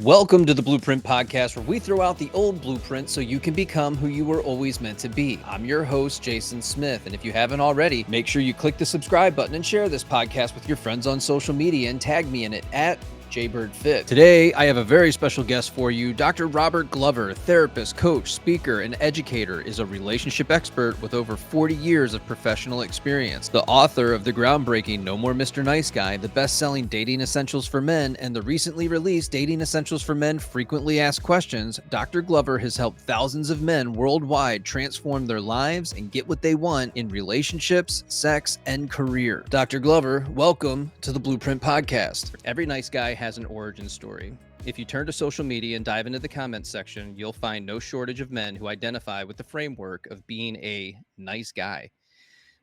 Welcome to the Blueprint Podcast, where we throw out the old blueprint so you can become who you were always meant to be. I'm your host, Jason Smith, and if you haven't already, make sure you click the subscribe button and share this podcast with your friends on social media and tag me in it at JBirdFit. Today, I have a very special guest for you. Dr. Robert Glover, therapist, coach, speaker, and educator, is a relationship expert with over 40 years of professional experience. The author of the groundbreaking No More Mr. Nice Guy, the best-selling Dating Essentials for Men, and the recently released Dating Essentials for Men Frequently Asked Questions, Dr. Glover has helped thousands of men worldwide transform their lives and get what they want in relationships, sex, and career. Dr. Glover, welcome to the Blueprint Podcast. Every nice guy has an origin story. If you turn to social media and dive into the comments section, you'll find no shortage of men who identify with the framework of being a nice guy,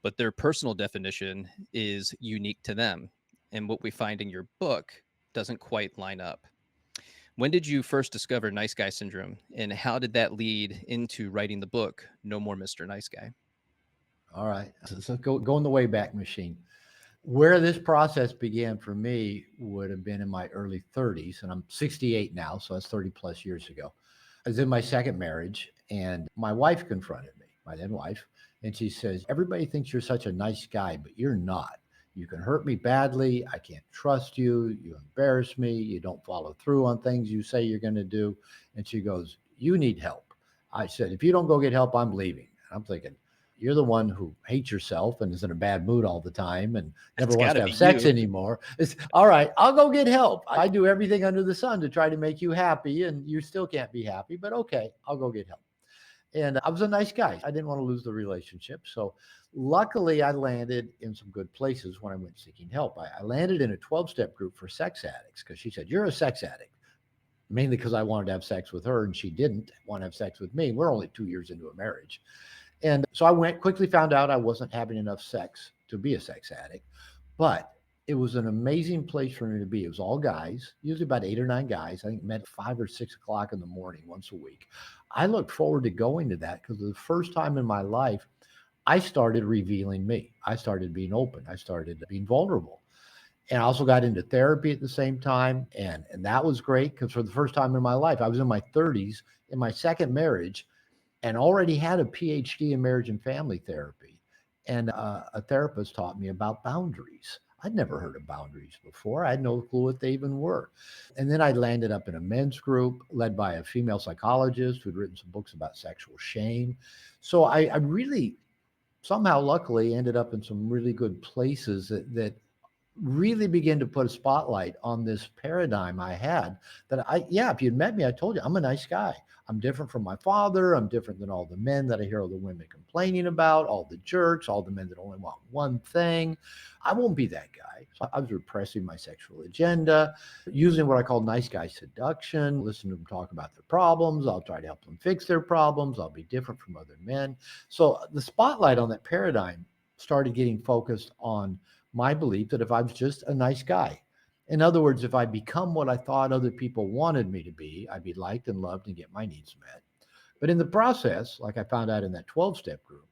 but their personal definition is unique to them. And what we find in your book doesn't quite line up. When did you first discover nice guy syndrome, and how did that lead into writing the book, No More Mr. Nice Guy? All right. So go in the Wayback Machine. Where this process began for me would have been in my early 30s, and I'm 68 now, so that's 30 plus years ago. I was in my second marriage, and my wife confronted me, my then wife, and she says, "Everybody thinks you're such a nice guy, but you're not. You can hurt me badly. I can't trust you. You embarrass me. You don't follow through on things you say you're going to do." And she goes, "You need help." I said, "If you don't go get help, I'm leaving." And I'm thinking, you're the one who hates yourself and is in a bad mood all the time and never It's wants got to to have be sex you. anymore. It's all right. I'll go get help. I do everything under the sun to try to make you happy, and you still can't be happy, but okay, I'll go get help. And I was a nice guy. I didn't want to lose the relationship. So luckily, I landed in some good places when I went seeking help. I landed in a 12-step group for sex addicts because she said, "You're a sex addict." Mainly because I wanted to have sex with her and she didn't want to have sex with me. We're only 2 years into a marriage. And so I went, quickly found out I wasn't having enough sex to be a sex addict, but it was an amazing place for me to be. It was all guys, usually about 8 or 9 guys. I think met at 5 or 6 o'clock in the morning once a week. I looked forward to going to that because the first time in my life, I started revealing me. I started being open. I started being vulnerable. And I also got into therapy at the same time. And that was great because for the first time in my life, I was in my 30s in my second marriage and already had a PhD in marriage and family therapy. And a therapist taught me about boundaries. I'd never heard of boundaries before. I had no clue what they even were. And then I landed up in a men's group led by a female psychologist who'd written some books about sexual shame. So I really somehow, luckily, ended up in some really good places that really begin to put a spotlight on this paradigm I had that yeah, if you'd met me, I told you I'm a nice guy. I'm different from my father. I'm different than all the men that I hear all the women complaining about, all the jerks, all the men that only want one thing. I won't be that guy. So I was repressing my sexual agenda, using what I call nice guy seduction, listen to them talk about their problems. I'll try to help them fix their problems. I'll be different from other men. So the spotlight on that paradigm started getting focused on my belief that if I was just a nice guy, in other words, if I become what I thought other people wanted me to be, I'd be liked and loved and get my needs met. But in the process, like I found out in that 12-step group,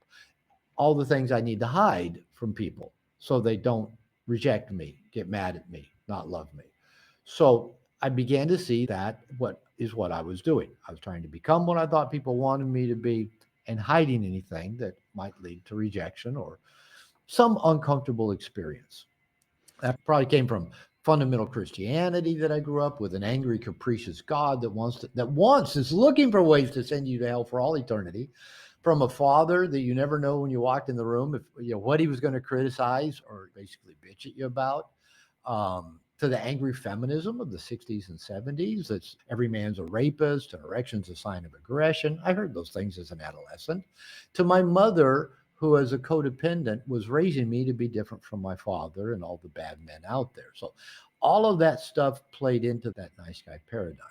all the things I need to hide from people so they don't reject me, get mad at me, not love me. So I began to see that what I was doing. I was trying to become what I thought people wanted me to be and hiding anything that might lead to rejection or some uncomfortable experience. That probably came from fundamental Christianity that I grew up with, an angry, capricious God that wants is looking for ways to send you to hell for all eternity. From a father that you never know when you walked in the room if what he was going to criticize or basically bitch at you about. To the angry feminism of the 60s and 70s. That's every man's a rapist and erection's a sign of aggression. I heard those things as an adolescent. To my mother, who as a codependent was raising me to be different from my father and all the bad men out there. So all of that stuff played into that nice guy paradigm.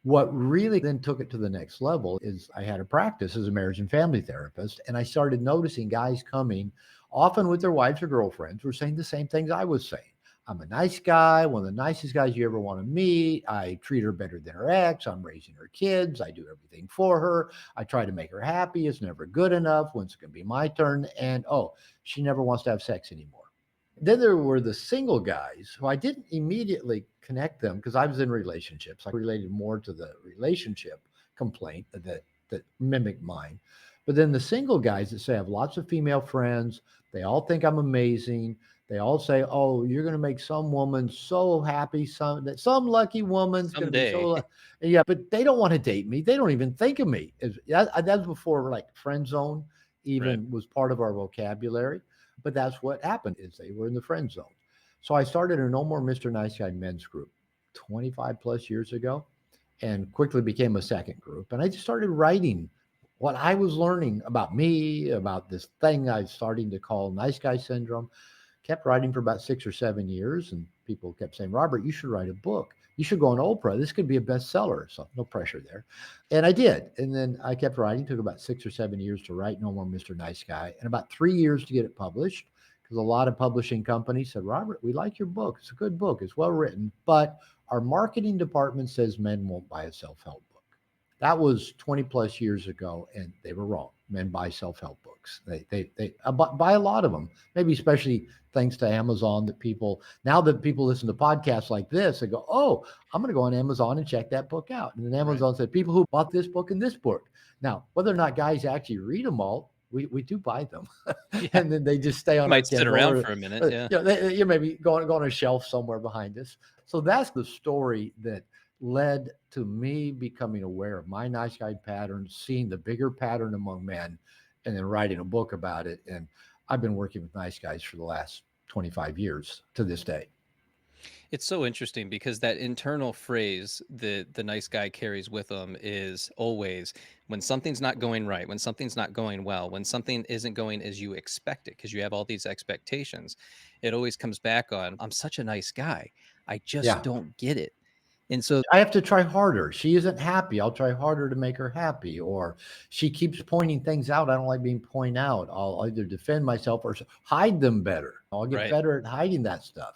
What really then took it to the next level is I had a practice as a marriage and family therapist, and I started noticing guys coming, often with their wives or girlfriends, were saying the same things I was saying. I'm a nice guy, one of the nicest guys you ever want to meet. I treat her better than her ex. I'm raising her kids. I do everything for her. I try to make her happy. It's never good enough. When's it going to be my turn? And oh, she never wants to have sex anymore. Then there were the single guys who I didn't immediately connect them because I was in relationships. I related more to the relationship complaint that mimicked mine. But then the single guys that say I have lots of female friends, they all think I'm amazing. They all say, "Oh, you're going to make some woman so happy. Some lucky woman's going to be Someday. so." Yeah, but they don't want to date me. They don't even think of me. That's before like friend zone Right. even was part of our vocabulary. But that's what happened is they were in the friend zone. So I started a No More Mr. Nice Guy men's group 25 plus years ago and quickly became a second group. And I just started writing what I was learning about me, about this thing I was starting to call nice guy syndrome. Kept writing for about 6 or 7 years, and people kept saying, Robert, you should write a book. You should go on Oprah. This could be a bestseller. So no pressure there. And I did. And then I kept writing. Took about 6 or 7 years to write No More Mr. Nice Guy, and about 3 years to get it published because a lot of publishing companies said, Robert, we like your book. It's a good book. It's well written, but our marketing department says men won't buy a self-help book. That was 20 plus years ago, and they were wrong. Men buy self-help books. They buy a lot of them, maybe especially thanks to Amazon that people, now that people listen to podcasts like this, they go, oh, I'm going to go on Amazon and check that book out. And then Right. Amazon said, people who bought this book and this book. Now, whether or not guys actually read them all, we do buy them. Yeah. And then they just stay on our Might sit Kindle around or, for a minute. Yeah. you maybe go on a shelf somewhere behind us. So that's the story that led to me becoming aware of my nice guy patterns, seeing the bigger pattern among men, and then writing a book about it. And I've been working with nice guys for the last 25 years to this day. It's so interesting because that internal phrase that the nice guy carries with him is always when something's not going right, when something's not going well, when something isn't going as you expect it, because you have all these expectations. It always comes back on, I'm such a nice guy. I just Yeah. don't get it. And so I have to try harder. She isn't happy. I'll try harder to make her happy. Or she keeps pointing things out. I don't like being pointed out. I'll either defend myself or hide them better. I'll get right. better at hiding that stuff.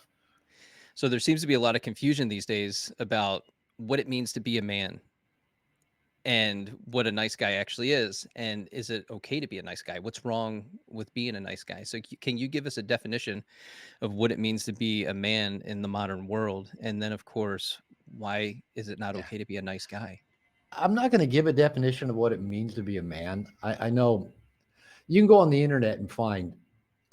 So there seems to be a lot of confusion these days about what it means to be a man and what a nice guy actually is. And is it okay to be a nice guy? What's wrong with being a nice guy? So can you give us a definition of what it means to be a man in the modern world? And then, of course, why is it not Yeah. okay to be a nice guy? I'm not going to give a definition of what it means to be a man. I know you can go on the internet and find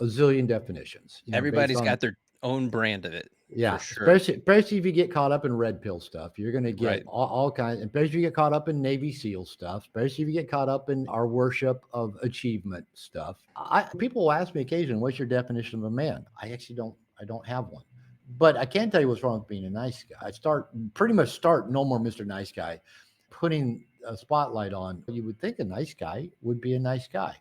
a zillion definitions, based Everybody's on, got their own brand of it for yeah, sure. especially if you get caught up in red pill stuff, you're going to get Right. all kinds, especially if you get caught up in Navy SEAL stuff, especially if you get caught up in our worship of achievement stuff. People will ask me occasionally, what's your definition of a man? I don't have one. But I can tell you what's wrong with being a nice guy. Pretty much start No More Mr. Nice Guy, putting a spotlight on. You would think a nice guy would be a nice guy.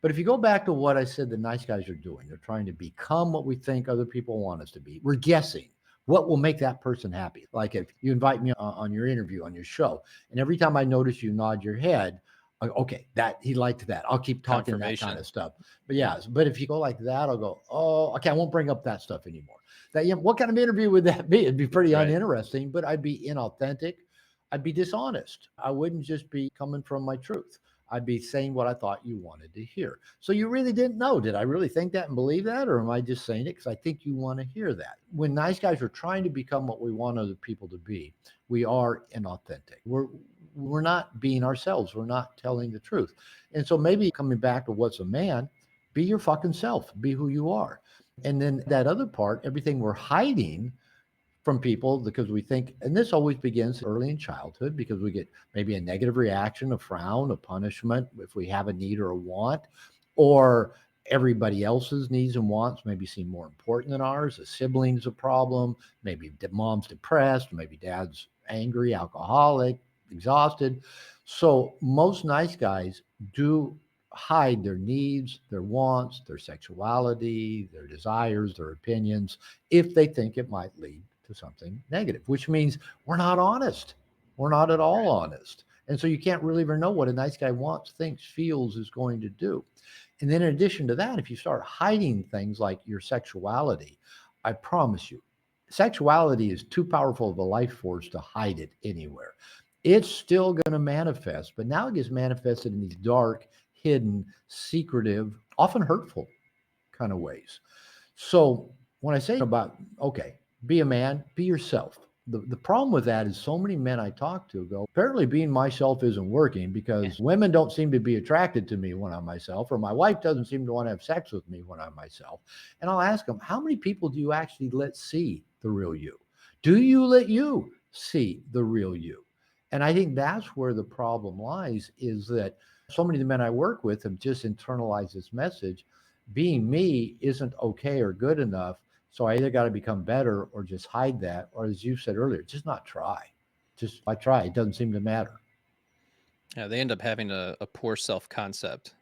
But if you go back to what I said, the nice guys are doing, they're trying to become what we think other people want us to be. We're guessing what will make that person happy. Like if you invite me on your interview, on your show, and every time I notice you nod your head, okay, that he liked that. I'll keep talking that kind Confirmation. of stuff. But yeah, but if you go like that, I'll go, oh, okay, I won't bring up that stuff anymore. That, yeah, what kind of interview would that be? It'd be pretty Right. uninteresting, but I'd be inauthentic. I'd be dishonest. I wouldn't just be coming from my truth. I'd be saying what I thought you wanted to hear. So you really didn't know. Did I really think that and believe that? Or am I just saying it because I think you want to hear that? When nice guys are trying to become what we want other people to be, we are inauthentic. We're not being ourselves. We're not telling the truth. And so maybe coming back to what's a man, be your fucking self. Be who you are. And then that other part, everything we're hiding from people because we think, and this always begins early in childhood because we get maybe a negative reaction, a frown, a punishment if we have a need or a want, or everybody else's needs and wants maybe seem more important than ours. A sibling's a problem, maybe mom's depressed, maybe dad's angry, alcoholic, exhausted. So most nice guys do hide their needs, their wants, their sexuality, their desires, their opinions, if they think it might lead to something negative, which means we're not honest. We're not at all honest. And so you can't really ever know what a nice guy wants, thinks, feels is going to do. And then in addition to that, if you start hiding things like your sexuality, I promise you, sexuality is too powerful of a life force to hide it anywhere. It's still going to manifest, but now it gets manifested in these dark, hidden, secretive, often hurtful kind of ways. So when I say about, okay, be a man, be yourself. The problem with that is so many men I talk to go, apparently being myself isn't working because women don't seem to be attracted to me when I'm myself, or my wife doesn't seem to want to have sex with me when I'm myself. And I'll ask them, how many people do you actually let see the real you? Do you let you see the real you? And I think that's where the problem lies, is that so many of the men I work with have just internalized this message. Being me isn't okay or good enough. So I either got to become better or just hide that. Or as you said earlier, just not try. Just I try. It doesn't seem to matter. Yeah, they end up having a poor self-concept.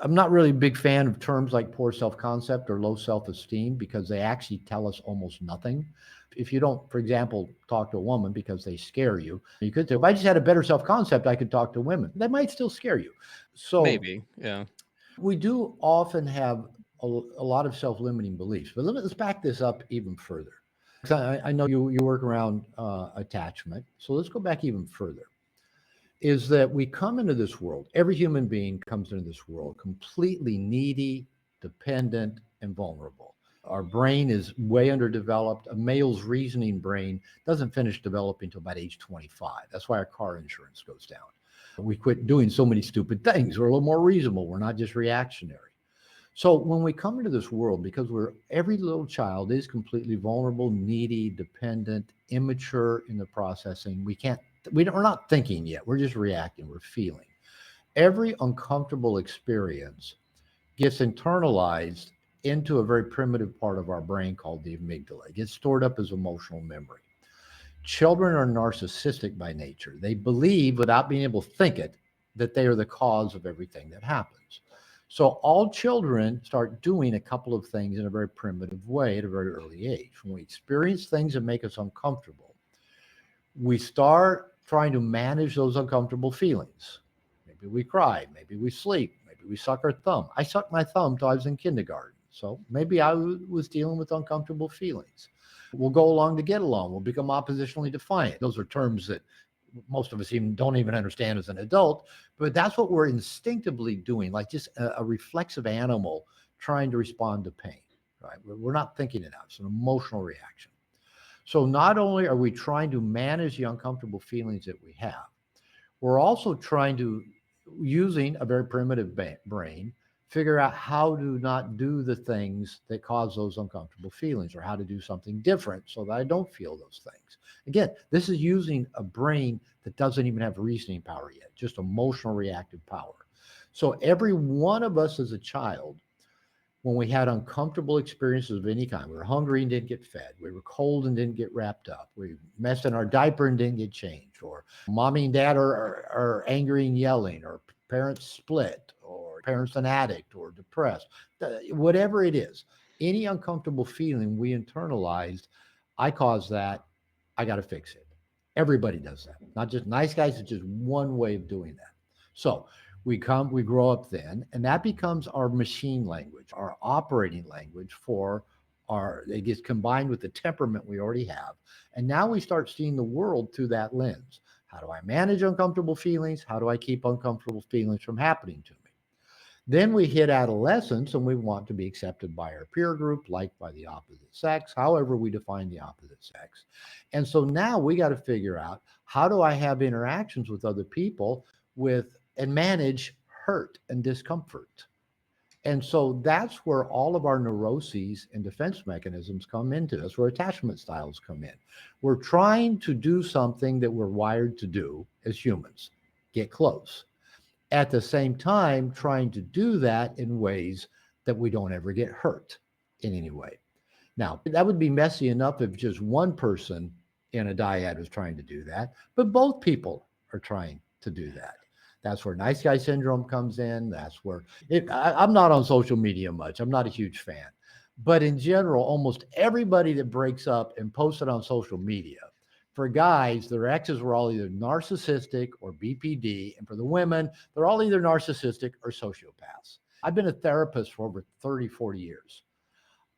I'm not really a big fan of terms like poor self concept or low self esteem because they actually tell us almost nothing. If you don't, for example, talk to a woman because they scare you, you could say, if I just had a better self concept, I could talk to women. That might still scare you. So Maybe, yeah. we do often have a lot of self limiting beliefs, but let's back this up even further. 'Cause I know you work around attachment. So let's go back even further, is that we come into this world, every human being comes into this world completely needy, dependent, and vulnerable. Our brain is way underdeveloped. A male's reasoning brain doesn't finish developing until about age 25. That's why our car insurance goes down. We quit doing so many stupid things. We're a little more reasonable. We're not just reactionary. So when we come into this world, because every little child is completely vulnerable, needy, dependent, immature in the processing, we're not thinking yet. We're just reacting. We're feeling. Every uncomfortable experience gets internalized into a very primitive part of our brain called the amygdala. It gets stored up as emotional memory. Children are narcissistic by nature. They believe, without being able to think it, that they are the cause of everything that happens. So all children start doing a couple of things in a very primitive way at a very early age. When we experience things that make us uncomfortable, we start trying to manage those uncomfortable feelings. Maybe we cry, maybe we sleep, maybe we suck our thumb. I sucked my thumb till I was in kindergarten. So maybe I was dealing with uncomfortable feelings. We'll go along to get along. We'll become oppositionally defiant. Those are terms that most of us even don't even understand as an adult, but that's what we're instinctively doing, like just a reflexive animal trying to respond to pain, right? We're not thinking it out. It's an emotional reaction. So not only are we trying to manage the uncomfortable feelings that we have, we're also trying to, using a very primitive brain, figure out how to not do the things that cause those uncomfortable feelings, or how to do something different so that I don't feel those things. Again, this is using a brain that doesn't even have reasoning power yet, just emotional reactive power. So every one of us as a child, when we had uncomfortable experiences of any kind, we were hungry and didn't get fed, we were cold and didn't get wrapped up, we messed in our diaper and didn't get changed, or mommy and dad are angry and yelling, or parents split, or parents an addict or depressed, whatever it is, any uncomfortable feeling we internalized, I caused that, I got to fix it. Everybody does that, not just nice guys. It's just one way of doing that. So we grow up then, and that becomes our machine language, our operating language for it gets combined with the temperament we already have. And now we start seeing the world through that lens. How do I manage uncomfortable feelings? How do I keep uncomfortable feelings from happening to me? Then we hit adolescence and we want to be accepted by our peer group, liked by the opposite sex, however we define the opposite sex. And so now we got to figure out, how do I have interactions with other people and manage hurt and discomfort? And so that's where all of our neuroses and defense mechanisms come into. That's where attachment styles come in. We're trying to do something that we're wired to do as humans, get close. At the same time, trying to do that in ways that we don't ever get hurt in any way. Now, that would be messy enough if just one person in a dyad was trying to do that, but both people are trying to do that. That's where nice guy syndrome comes in. That's where I'm not on social media much. I'm not a huge fan. But in general, almost everybody that breaks up and posts it on social media, for guys, their exes were all either narcissistic or BPD. And for the women, they're all either narcissistic or sociopaths. I've been a therapist for over 30, 40 years.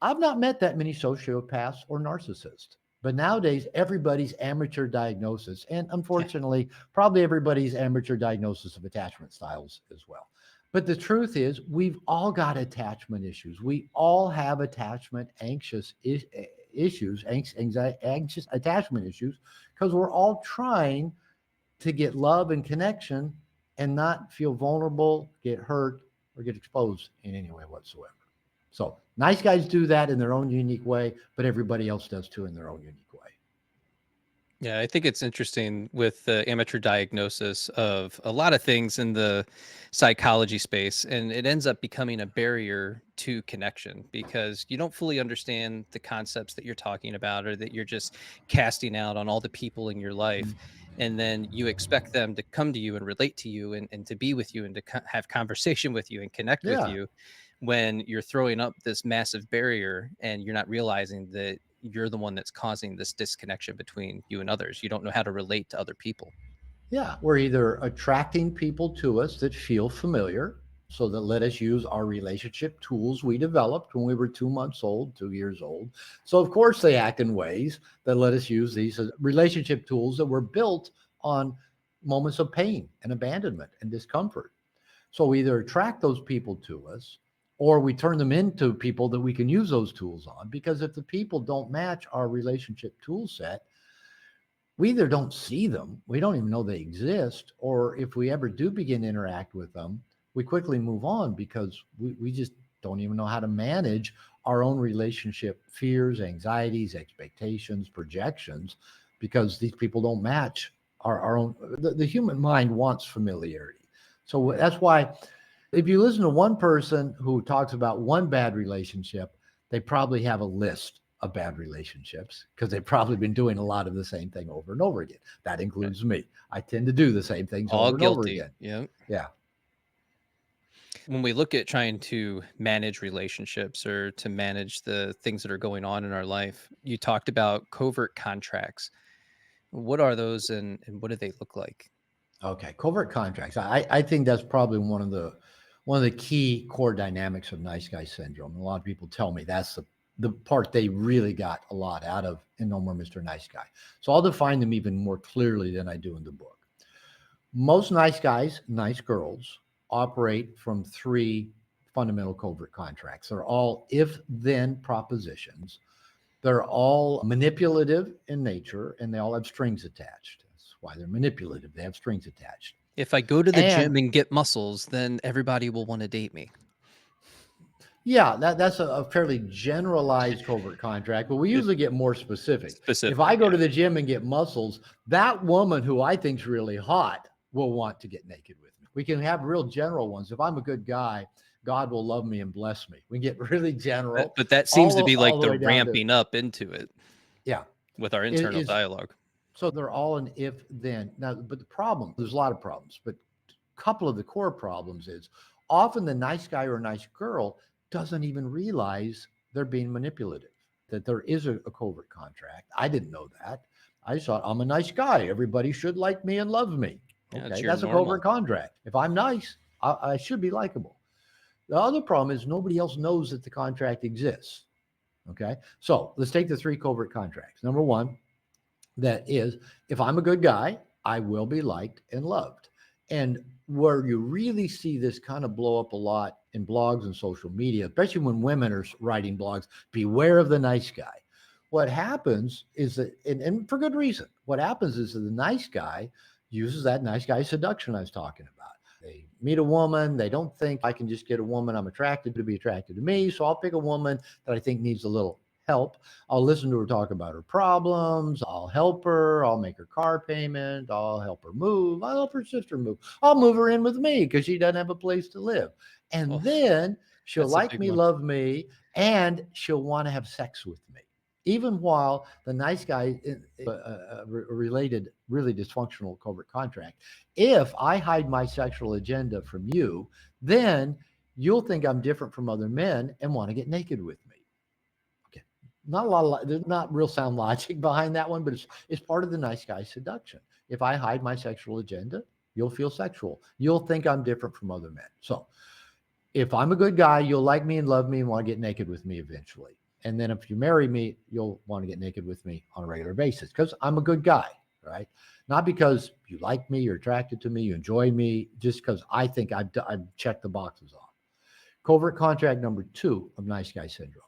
I've not met that many sociopaths or narcissists. But nowadays, everybody's amateur diagnosis, and unfortunately, probably everybody's amateur diagnosis of attachment styles as well. But the truth is, we've all got attachment issues. We all have attachment issues, anxiety, anxious attachment issues, because we're all trying to get love and connection and not feel vulnerable, get hurt, or get exposed in any way whatsoever. So nice guys do that in their own unique way, but everybody else does too in their own unique way. Yeah, I think it's interesting with the amateur diagnosis of a lot of things in the psychology space, and it ends up becoming a barrier to connection because you don't fully understand the concepts that you're talking about or that you're just casting out on all the people in your life. And then you expect them to come to you and relate to you and to be with you and to have conversation with you and connect with Yeah. you when you're throwing up this massive barrier and you're not realizing that you're the one that's causing this disconnection between you and others. You don't know how to relate to other people. Yeah. We're either attracting people to us that feel familiar, so that let us use our relationship tools we developed when we were 2 months old, 2 years old. So, of course, they act in ways that let us use these relationship tools that were built on moments of pain and abandonment and discomfort. So, we either attract those people to us or we turn them into people that we can use those tools on. Because if the people don't match our relationship tool set, we either don't see them, we don't even know they exist, or if we ever do begin to interact with them, we quickly move on because we just don't even know how to manage our own relationship fears, anxieties, expectations, projections, because these people don't match our own. The human mind wants familiarity. So that's why if you listen to one person who talks about one bad relationship, they probably have a list of bad relationships because they've probably been doing a lot of the same thing over and over again. That Right. includes me. I tend to do the same things All over and over guilty. again. Yeah. Yeah. When we look at trying to manage relationships or to manage the things that are going on in our life, you talked about covert contracts. What are those and what do they look like? Okay. Covert contracts. I think that's probably one of the key core dynamics of nice guy syndrome. A lot of people tell me that's the part they really got a lot out of in No More Mr. Nice Guy. So I'll define them even more clearly than I do in the book. Most nice guys, nice girls operate from three fundamental covert contracts. They're all if then propositions. They're all manipulative in nature and they all have strings attached. That's why they're manipulative. They have strings attached. If I go to the And gym and get muscles, then everybody will want to date me. yeah, that's a fairly generalized covert contract, but we It's usually get more specific. If I specific, go yeah. to the gym and get muscles, that woman who I think's really hot will want to get naked with me. We can have real general ones. If I'm a good guy, God will love me and bless me. We get really general, But that seems to be all like the the way down to ramping up into it yeah. with our It internal is dialogue. so they're all an if then. Now, but the problem, there's a lot of problems, but a couple of the core problems is often the nice guy or nice girl doesn't even realize they're being manipulative, that there is a covert contract. I didn't know that. I just thought I'm a nice guy. Everybody should like me and love me. Yeah, it's Okay, your that's a normal. covert contract. If I'm nice, I should be likable. The other problem is nobody else knows that the contract exists. Okay, so let's take the three covert contracts. Number one, that is, if I'm a good guy, I will be liked and loved. And where you really see this kind of blow up a lot in blogs and social media, especially when women are writing blogs, beware of the nice guy. What happens is that, and for good reason, what happens is that the nice guy uses that nice guy seduction I was talking about. They meet a woman, they don't think I can just get a woman I'm attracted to be attracted to me. So I'll pick a woman that I think needs a little help. I'll listen to her talk about her problems. I'll help her. I'll make her car payment. I'll help her move. I'll help her sister move. I'll move her in with me because she doesn't have a place to live. And Oh, then she'll that's a like big me, one. love me, and she'll want to have sex with me. Even while the nice guy related, really dysfunctional covert contract. If I hide my sexual agenda from you, then you'll think I'm different from other men and want to get naked with me. Okay. Not a lot of there's not real sound logic behind that one, but it's part of the nice guy seduction. If I hide my sexual agenda, you'll feel sexual. You'll think I'm different from other men. So if I'm a good guy, you'll like me and love me and want to get naked with me eventually. And then if you marry me, you'll want to get naked with me on a regular basis because I'm a good guy. right? Not because you like me, you're attracted to me, you enjoy me, just because I think I've checked the boxes off. Covert contract number 2 of nice guy syndrome.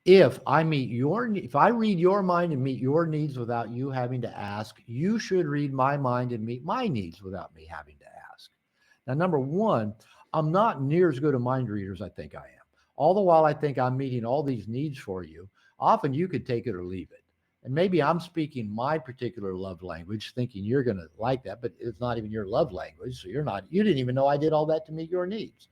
If I read your mind and meet your needs without you having to ask, you should read my mind and meet my needs without me having to ask. Now, number one, I'm not near as good a mind reader as I think I am. All the while I think I'm meeting all these needs for you, often you could take it or leave it. And maybe I'm speaking my particular love language, thinking you're going to like that, but it's not even your love language. So you didn't even know I did all that to meet your needs.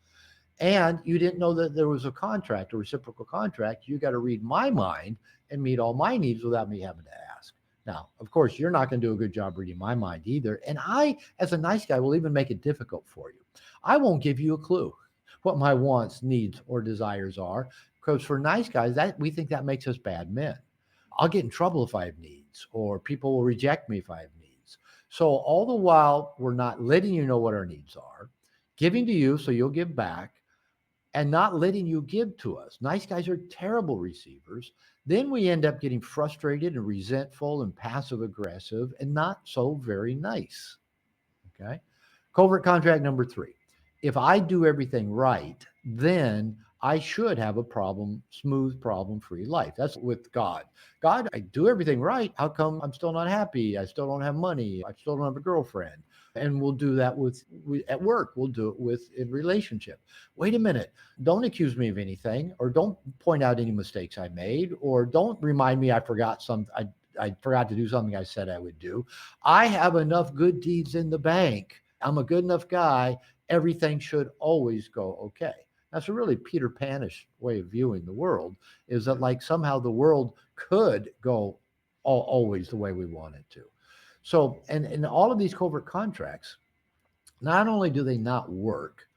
And you didn't know that there was a contract, a reciprocal contract. You got to read my mind and meet all my needs without me having to ask. Now, of course, you're not going to do a good job reading my mind either. And I, as a nice guy, will even make it difficult for you. I won't give you a clue what my wants, needs, or desires are, because for nice guys, that we think that makes us bad men. I'll get in trouble if I have needs, or people will reject me if I have needs. So all the while, we're not letting you know what our needs are, giving to you so you'll give back, and not letting you give to us. Nice guys are terrible receivers. Then we end up getting frustrated and resentful and passive aggressive and not so very nice. Okay. Covert contract number 3. If I do everything right, then I should have a smooth, problem free life. That's with God. God, I do everything right. How come I'm still not happy? I still don't have money. I still don't have a girlfriend. And we'll do that at work. We'll do it in relationship. Wait a minute. Don't accuse me of anything, or don't point out any mistakes I made, or don't remind me I forgot I forgot to do something I said I would do. I have enough good deeds in the bank. I'm a good enough guy. Everything should always go okay. That's a really Peter Panish way of viewing the world, is that like somehow the world could go always the way we want it to. So, and all of these covert contracts, not only do they not work,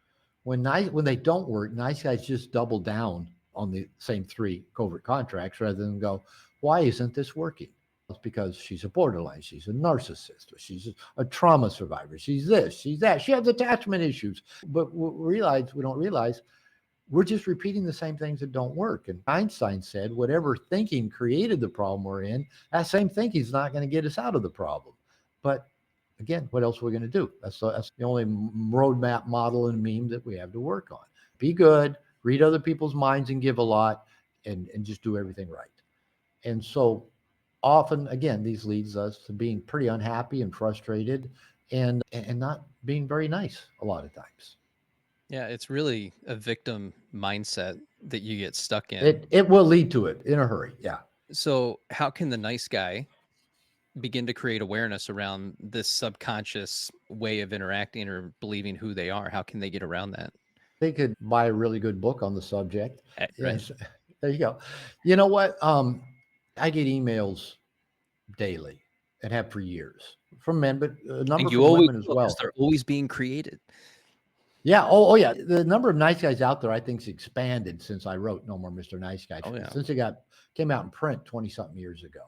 when they don't work, nice guys just double down on the same 3 covert contracts rather than go, why isn't this working? It's because she's a borderline, she's a narcissist, or she's a trauma survivor, she's this, she's that, she has attachment issues. But we don't realize we're just repeating the same things that don't work. And Einstein said, whatever thinking created the problem we're in, that same thinking is not going to get us out of the problem. But again, what else are we going to do? That's the only roadmap, model, and meme that we have to work on. Be good, read other people's minds and give a lot, and just do everything right. And so often, again, these leads us to being pretty unhappy and frustrated, and not being very nice a lot of times. Yeah, it's really a victim mindset that you get stuck in. It will lead to it in a hurry. Yeah. So how can the nice guy begin to create awareness around this subconscious way of interacting or believing who they are? How can they get around that? They could buy a really good book on the subject. Right. Yes. There you go. You know what? I get emails daily and have for years from men, but a number And you from always women as will, 'cause well. they're always being created. Yeah. Oh, yeah. The number of nice guys out there, I think, has expanded since I wrote No More Mr. Nice Guy. Oh, yeah. Since it came out in print 20 something years ago.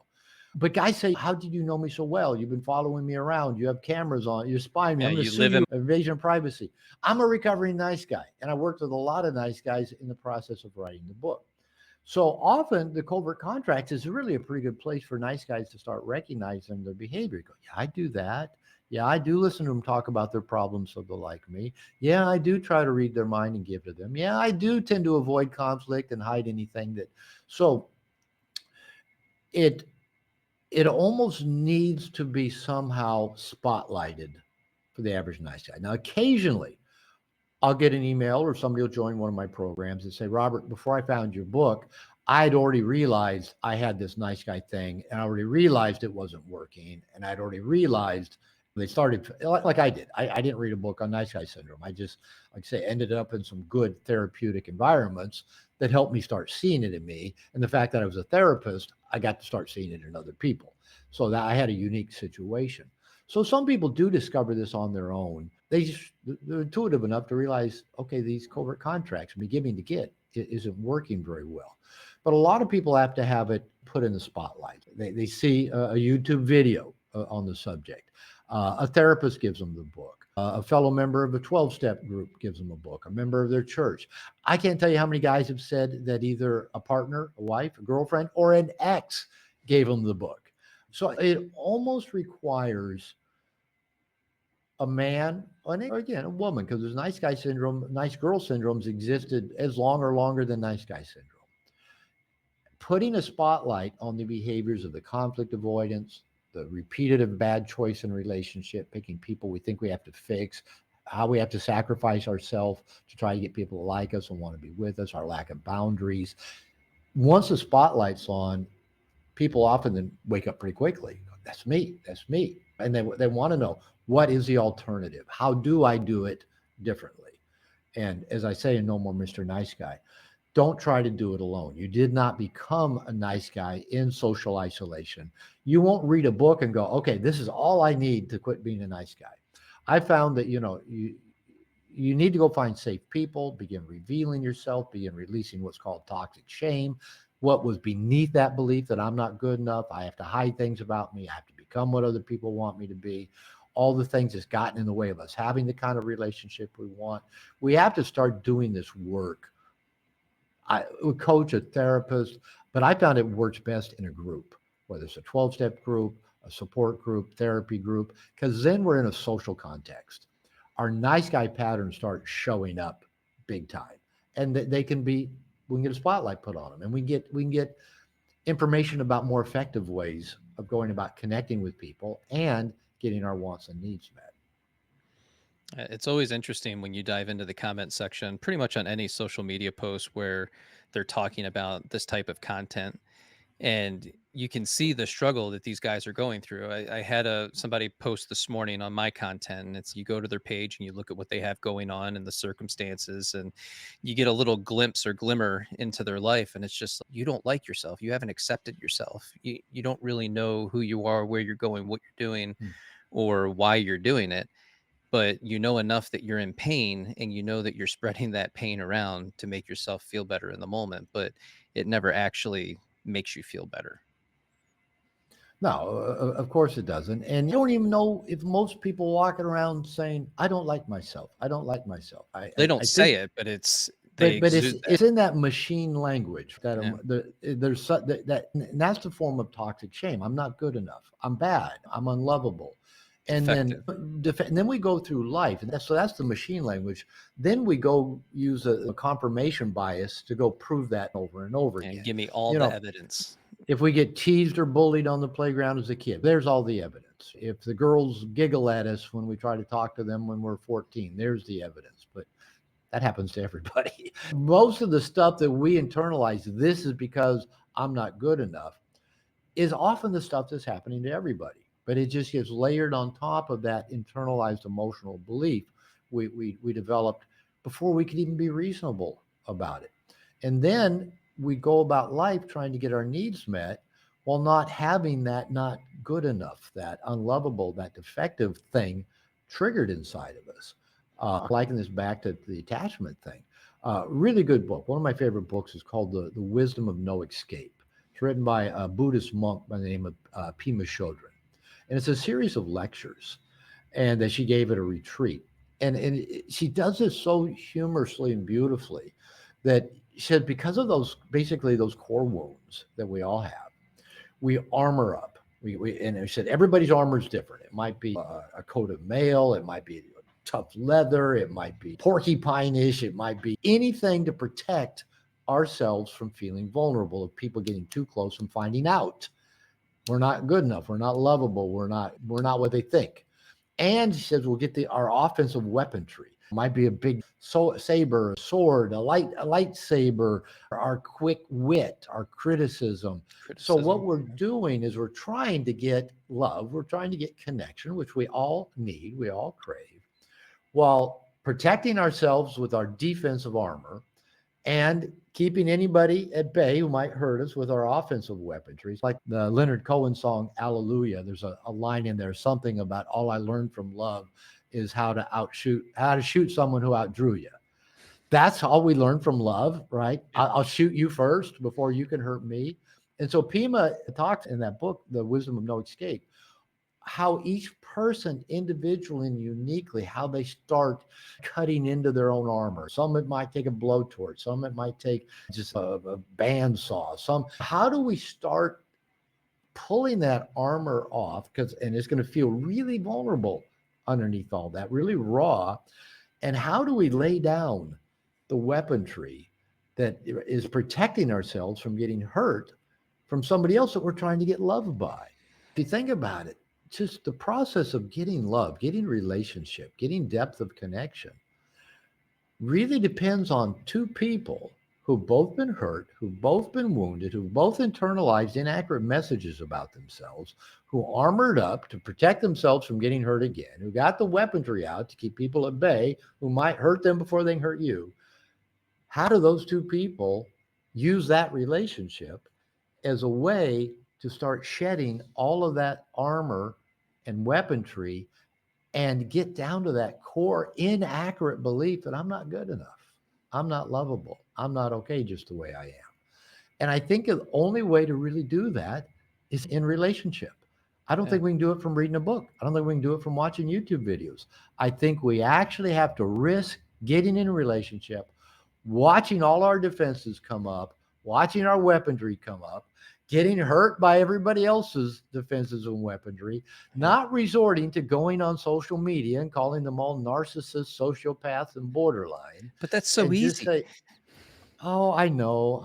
But guys say, how did you know me so well? You've been following me around. You have cameras on. You're spying me. Yeah, I'm going to you sue live you. in Invasion of privacy. I'm a recovering nice guy. And I worked with a lot of nice guys in the process of writing the book. So often the covert contracts is really a pretty good place for nice guys to start recognizing their behavior. Go, yeah, I do that. Yeah, I do listen to them talk about their problems so they'll like me. Yeah, I do try to read their mind and give to them. Yeah, I do tend to avoid conflict and hide anything that. So it almost needs to be somehow spotlighted for the average nice guy. Now, occasionally I'll get an email or somebody will join one of my programs and say, Robert, before I found your book, I'd already realized I had this nice guy thing, and I already realized it wasn't working. And I'd already realized they started like I did. I didn't read a book on nice guy syndrome. I just, like I say, ended up in some good therapeutic environments that helped me start seeing it in me. And the fact that I was a therapist, I got to start seeing it in other people. So that I had a unique situation. So some people do discover this on their own. They're intuitive enough to realize, okay, these covert contracts, me giving to get, it isn't working very well. But a lot of people have to have it put in the spotlight. They see a YouTube video on the subject. A therapist gives them the book. A fellow member of a 12-step group gives them a book. A member of their church. I can't tell you how many guys have said that either a partner, a wife, a girlfriend, or an ex gave them the book. So it almost requires a man, and again, a woman, because there's nice guy syndrome, nice girl syndromes existed as long or longer than nice guy syndrome. Putting a spotlight on the behaviors of the conflict avoidance, the repetitive bad choice in relationship, picking people we think we have to fix, how we have to sacrifice ourselves to try to get people to like us and want to be with us, our lack of boundaries. Once the spotlight's on, people often then wake up pretty quickly. That's me. That's me. And they want to know, what is the alternative? How do I do it differently? And as I say in No More Mr. Nice Guy, don't try to do it alone. You did not become a nice guy in social isolation. You won't read a book and go, okay, this is all I need to quit being a nice guy. I found that, you need to go find safe people, begin revealing yourself, begin releasing what's called toxic shame. What was beneath that belief that I'm not good enough, I have to hide things about me, I have to become what other people want me to be. All the things that's gotten in the way of us having the kind of relationship we want. We have to start doing this work. I would coach, a therapist, but I found it works best in a group, whether it's a 12-step group, a support group, therapy group, because then we're in a social context. Our nice guy patterns start showing up big time, and they can be. We can get a spotlight put on them, and we can get information about more effective ways of going about connecting with people and getting our wants and needs met. It's always interesting when you dive into the comment section, pretty much on any social media post where they're talking about this type of content, and you can see the struggle that these guys are going through. I had somebody post this morning on my content, and it's, you go to their page and you look at what they have going on and the circumstances, and you get a little glimpse or glimmer into their life, and it's just, you don't like yourself, you haven't accepted yourself, you don't really know who you are, where you're going, what you're doing, Hmm. or why you're doing it, but you know enough that you're in pain, and you know that you're spreading that pain around to make yourself feel better in the moment, but it never actually makes you feel better. No, of course it doesn't. And you don't even know if most people walking around saying, I don't like myself. I don't like myself. I, They I, don't I say think, it, but they but it's exude that. it's in that machine language that Yeah, and that's the form of toxic shame. I'm not good enough. I'm bad. I'm unlovable. And then defective. and then we go through life, and that's the machine language. Then we go use a confirmation bias to go prove that over and over And again. give me all You the know, evidence. if we get teased or bullied on the playground as a kid, there's all the evidence. If the girls giggle at us when we try to talk to them when we're 14, there's the evidence. But that happens to everybody. Most of the stuff that we internalize, this is because I'm not good enough, is often the stuff that's happening to everybody. But it just gets layered on top of that internalized emotional belief we developed before we could even be reasonable about it. And then we go about life trying to get our needs met while not having that not good enough, that unlovable, that defective thing triggered inside of us. Liking this back to the attachment thing. Really good book. One of my favorite books is called The Wisdom of No Escape. It's written by a Buddhist monk by the name of Pema Chodron. And it's a series of lectures and that she gave at a retreat. She does this so humorously and beautifully that she said, because of those, basically those core wounds that we all have, we armor up. And she said, everybody's armor is different. It might be a coat of mail. It might be tough leather. It might be porcupine-ish. It might be anything to protect ourselves from feeling vulnerable, of people getting too close and finding out we're not good enough, we're not lovable, we're not what they think. And she says we'll get our offensive weaponry. It might be a big saber, a sword, a lightsaber, our quick wit, our criticism. So what Criticism. we're doing is we're trying to get love, we're trying to get connection, which we all need, we all crave, while protecting ourselves with our defensive armor and keeping anybody at bay who might hurt us with our offensive weaponry. It's like the Leonard Cohen song, Hallelujah. There's a line in there, something about all I learned from love is how to shoot someone who outdrew you. That's all we learn from love, right? Yeah. I'll shoot you first before you can hurt me. And so Pima talks in that book, The Wisdom of No Escape, how each person individually and uniquely, how they start cutting into their own armor. Some it might take a blowtorch, some it might take just a bandsaw. How do we start pulling that armor off, and it's going to feel really vulnerable underneath all that, really raw. And how do we lay down the weaponry that is protecting ourselves from getting hurt from somebody else that we're trying to get loved by? If you think about it, just the process of getting love, getting relationship, getting depth of connection really depends on two people who've both been hurt, who've both been wounded, who've both internalized inaccurate messages about themselves, who armored up to protect themselves from getting hurt again, who got the weaponry out to keep people at bay who might hurt them before they can hurt you. How do those two people use that relationship as a way to start shedding all of that armor and weaponry and get down to that core inaccurate belief that I'm not good enough, I'm not lovable, I'm not okay just the way I am? And I think the only way to really do that is in relationship. I don't Yeah. think we can do it from reading a book. I don't think we can do it from watching YouTube videos. I think we actually have to risk getting in a relationship, watching all our defenses come up, watching our weaponry come up, getting hurt by everybody else's defenses and weaponry, not resorting to going on social media and calling them all narcissists, sociopaths, and borderline, But that's so and just easy. say, oh, I know.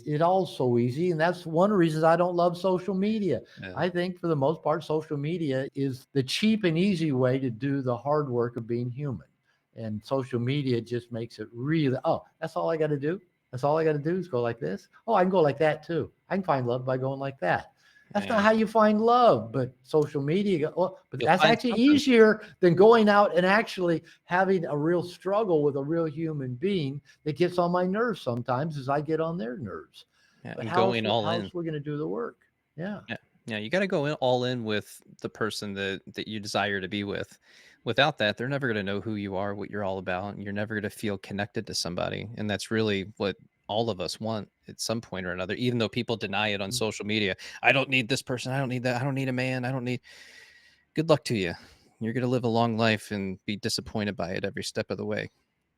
It all so easy. And that's one of the reasons I don't love social media. Yeah. I think for the most part, social media is the cheap and easy way to do the hard work of being human. And social media just makes it really, oh, that's all I got to do. That's all I got to do is go like this. Oh, I can go like that too. I can find love by going like that. That's not Yeah. how you find love, but social media. Well, but You'll that's find actually something. easier than going out and actually having a real struggle with a real human being that gets on my nerves sometimes as I get on their nerves. Yeah, But and how else, going all how in. else we're going to do the work? Yeah. Yeah. Yeah, you got to go in all in with the person that you desire to be with. Without that, they're never going to know who you are, what you're all about, and you're never going to feel connected to somebody. And that's really what all of us want at some point or another, even though people deny it on Mm. social media. I don't need this person. I don't need that. I don't need a man. I don't need. Good luck to you. You're going to live a long life and be disappointed by it every step of the way.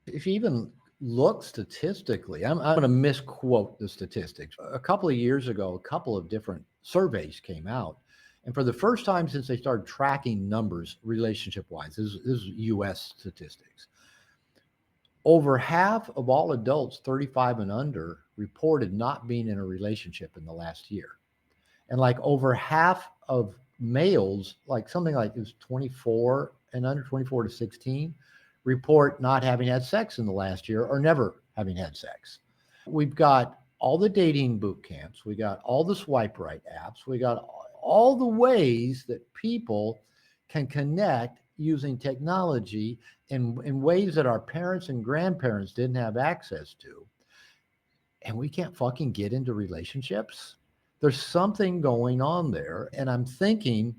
If you even look statistically, I'm going to misquote the statistics. A couple of years ago, a couple of different surveys came out. And for the first time since they started tracking numbers relationship wise, this is US statistics. Over half of all adults 35 and under reported not being in a relationship in the last year. And like over half of males, like something like it was 24 and under, 24 to 16, report not having had sex in the last year or never having had sex. We've got all the dating boot camps, we got all the swipe right apps, we got all the ways that people can connect using technology in ways that our parents and grandparents didn't have access to. And we can't fucking get into relationships. There's something going on there. And I'm thinking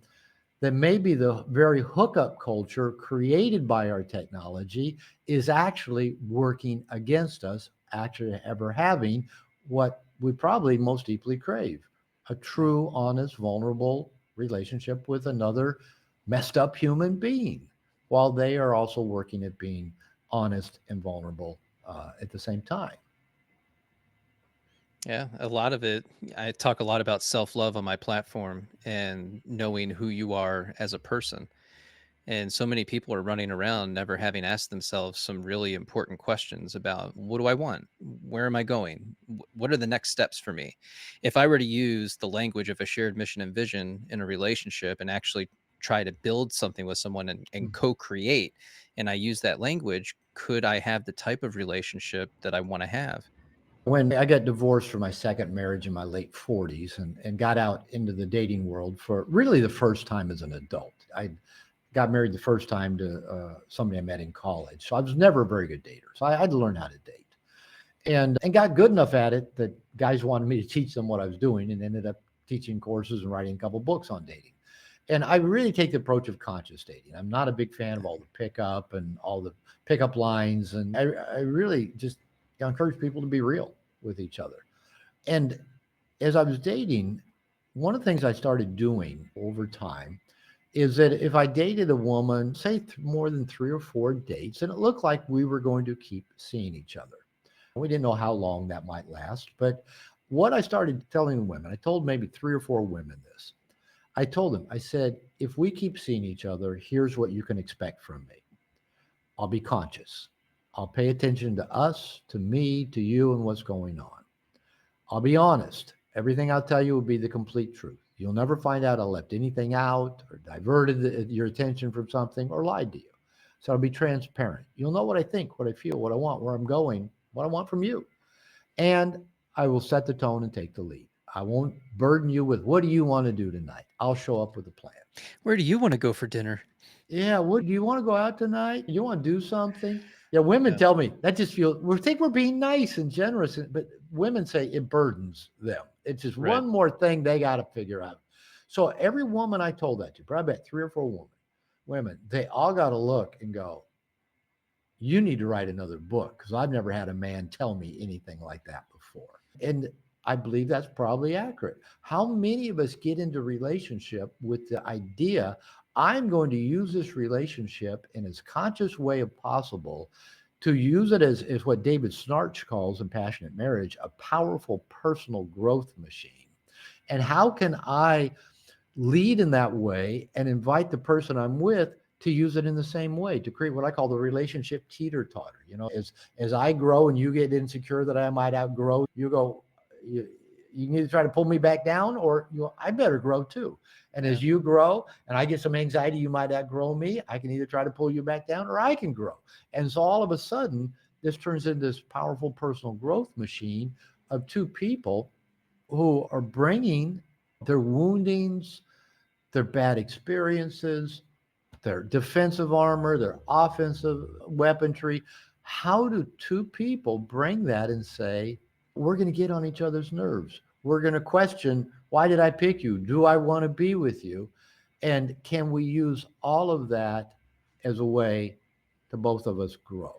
that maybe the very hookup culture created by our technology is actually working against us, actually ever having what we probably most deeply crave: a true, honest, vulnerable relationship with another messed up human being, while they are also working at being honest and vulnerable at the same time. Yeah, a lot of it. I talk a lot about self love on my platform and knowing who you are as a person. And so many people are running around never having asked themselves some really important questions about what do I want? Where am I going? What are the next steps for me? If I were to use the language of a shared mission and vision in a relationship and actually try to build something with someone and co create, and I use that language, could I have the type of relationship that I want to have? When I got divorced from my second marriage in my late 40s and got out into the dating world for really the first time as an adult. I got married the first time to somebody I met in college. So I was never a very good dater. So I had to learn how to date, and got good enough at it that guys wanted me to teach them what I was doing, and ended up teaching courses and writing a couple books on dating. And I really take the approach of conscious dating. I'm not a big fan of all the pickup and all the pickup lines. And I really just encourage people to be real with each other. And as I was dating, one of the things I started doing over time is that if I dated a woman, say more than 3 or 4 dates, and it looked like we were going to keep seeing each other, we didn't know how long that might last, but What I started telling women, I told maybe 3 or 4 women this. I told them, I said, if we keep seeing each other, here's what you can expect from me. I'll be conscious. I'll pay attention to us, to me, to you, and what's going on. I'll be honest. Everything I'll tell you will be the complete truth. You'll never find out I left anything out or diverted your attention from something or lied to you. So I'll be transparent. You'll know what I think, what I feel, what I want, where I'm going, what I want from you. And I will set the tone and take the lead. I won't burden you with what do you want to do tonight? I'll show up with a plan. Where do you want to go for dinner? Yeah, what do you want to go out tonight? You want to do something? Yeah, women Yeah. tell me that just feels we think we're being nice and generous, but women say it burdens them. It's just Right. one more thing they got to figure out. So every woman I told that to, probably about 3 or 4 women, they all got to look and go, you need to write another book because I've never had a man tell me anything like that before. And I believe that's probably accurate. How many of us get into relationship with the idea I'm going to use this relationship in as conscious way as possible to use it as what David Snarch calls in Passionate Marriage, a powerful personal growth machine. And how can I lead in that way and invite the person I'm with to use it in the same way to create what I call the relationship teeter-totter. As I grow and you get insecure that I might outgrow, you go, you can either try to pull me back down or I better grow too. And as you grow and I get some anxiety, you might outgrow me. I can either try to pull you back down or I can grow. And so all of a sudden, this turns into this powerful personal growth machine of 2 people who are bringing their woundings, their bad experiences, their defensive armor, their offensive weaponry. How do 2 people bring that and say, we're going to get on each other's nerves? We're going to question, why did I pick you? Do I want to be with you? And can we use all of that as a way to both of us grow?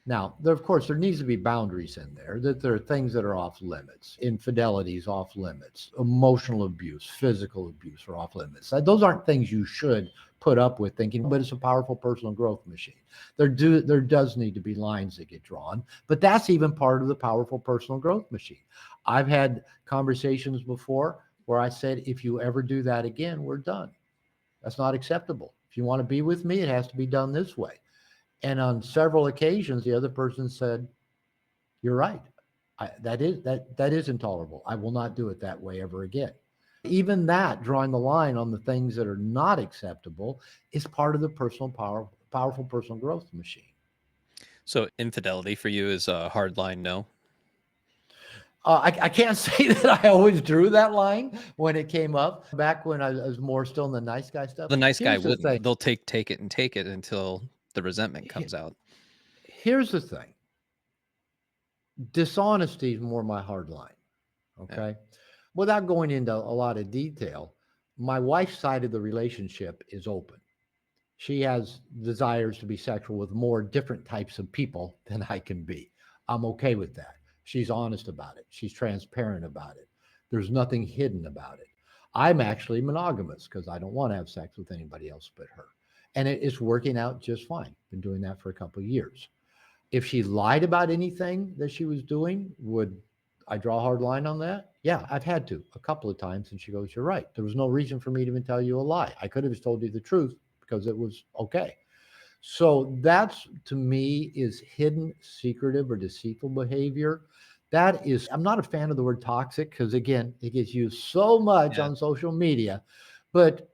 Now, of course, there needs to be boundaries in there, that there are things that are off limits. Infidelity is off limits. Emotional abuse, physical abuse are off limits. Those aren't things you should put up with thinking, but it's a powerful personal growth machine. There does need to be lines that get drawn, but that's even part of the powerful personal growth machine. I've had conversations before where I said, if you ever do that again, we're done. That's not acceptable. If you want to be with me, it has to be done this way. And on several occasions, the other person said, you're right. That is intolerable. I will not do it that way ever again. Even that, drawing the line on the things that are not acceptable, is part of the powerful personal growth machine. So infidelity for you is a hard line no? I can't say that I always drew that line when it came up back when I was more still in the nice guy stuff. The nice guy Here's the wouldn't. thing. They'll take it and take it until the resentment comes out. Here's the thing. Dishonesty is more my hard line. Okay. Without going into a lot of detail, my wife's side of the relationship is open. She has desires to be sexual with more different types of people than I can be. I'm okay with that. She's honest about it. She's transparent about it. There's nothing hidden about it. I'm actually monogamous because I don't want to have sex with anybody else but her. And it's working out just fine. Been doing that for a couple of years. If she lied about anything that she was doing, would I draw a hard line on that? Yeah, I've had to a couple of times. And she goes, you're right. There was no reason for me to even tell you a lie. I could have just told you the truth because it was okay. So that's, to me, is hidden, secretive, or deceitful behavior. That is, I'm not a fan of the word toxic because, again, it gets used so much on social media. But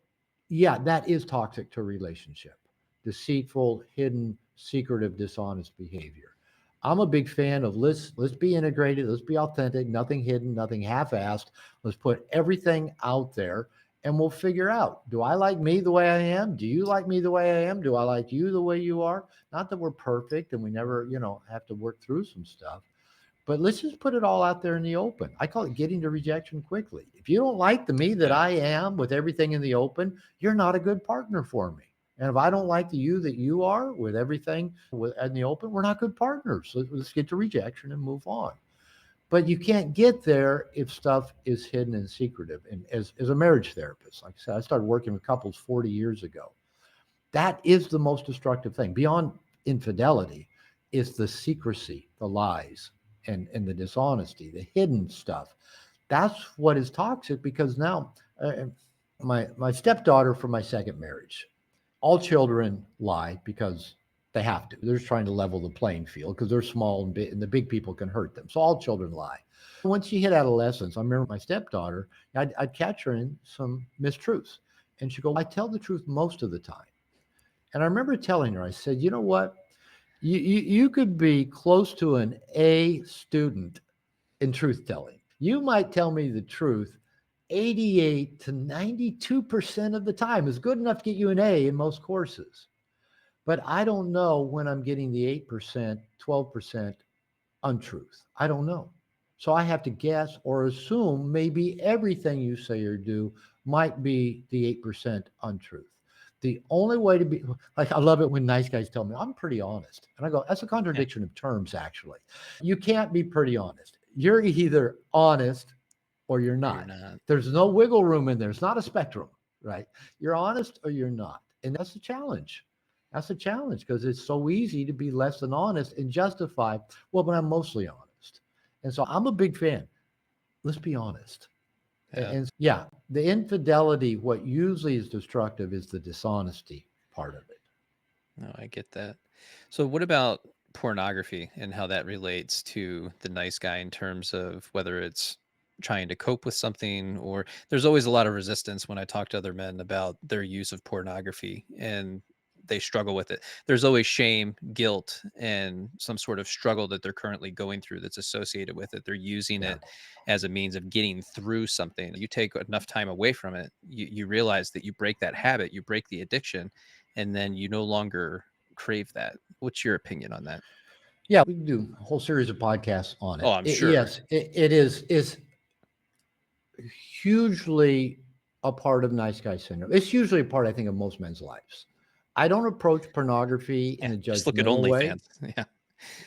yeah, that is toxic to a relationship. Deceitful, hidden, secretive, dishonest behavior. I'm a big fan of let's be integrated, let's be authentic, nothing hidden, nothing half-assed. Let's put everything out there and we'll figure out, do I like me the way I am? Do you like me the way I am? Do I like you the way you are? Not that we're perfect and we never, have to work through some stuff, but let's just put it all out there in the open. I call it getting to rejection quickly. If you don't like the me that I am with everything in the open, you're not a good partner for me. And if I don't like the you that you are with everything in the open, we're not good partners. So let's get to rejection and move on. But you can't get there if stuff is hidden and secretive. And as a marriage therapist, like I said, I started working with couples 40 years ago. That is the most destructive thing. Beyond infidelity is the secrecy, the lies, and the dishonesty, the hidden stuff That's what is toxic because now my stepdaughter from my second marriage, all children lie because they have to. They're just trying to level the playing field because they're small and the big people can hurt them. So all children lie. Once she hit adolescence, I remember my stepdaughter, I'd catch her in some mistruths. And she'd go, I tell the truth most of the time. And I remember telling her, I said, you know what? You could be close to an A student in truth telling. You might tell me the truth 88 to 92% of the time is good enough to get you an A in most courses. But I don't know when I'm getting the 8%, 12% untruth. I don't know. So I have to guess or assume maybe everything you say or do might be the 8% untruth. The only way to be like, I love it when nice guys tell me I'm pretty honest. And I go, that's a Yeah. contradiction of terms, actually. You can't be pretty honest. You're either honest or you're Or you're not. not. There's no wiggle room in there. It's not a spectrum, right? You're honest or you're not. And that's a challenge. That's a challenge because it's so easy to be less than honest and justify, well, but I'm mostly honest. And so I'm a big fan. Let's be honest. Yeah. And yeah, the infidelity, what usually is destructive is the dishonesty part of it. No, I get that. So, what about pornography and how that relates to the nice guy in terms of whether it's trying to cope with something, or there's always a lot of resistance when I talk to other men about their use of pornography and they struggle with it. There's always shame, guilt, and some sort of struggle that they're currently going through that's associated with it. They're using Yeah. it as a means of getting through something. You take enough time away from it, you realize that you break that habit, you break the addiction, and then you no longer crave that. What's your opinion on that? Yeah, we can do a whole series of podcasts on Oh, it. I'm sure. Yes, it is hugely a part of nice guy syndrome. It's usually a part, I think, of most men's lives. I don't approach pornography in Yeah, a just look at judgmental way. OnlyFans. Yeah,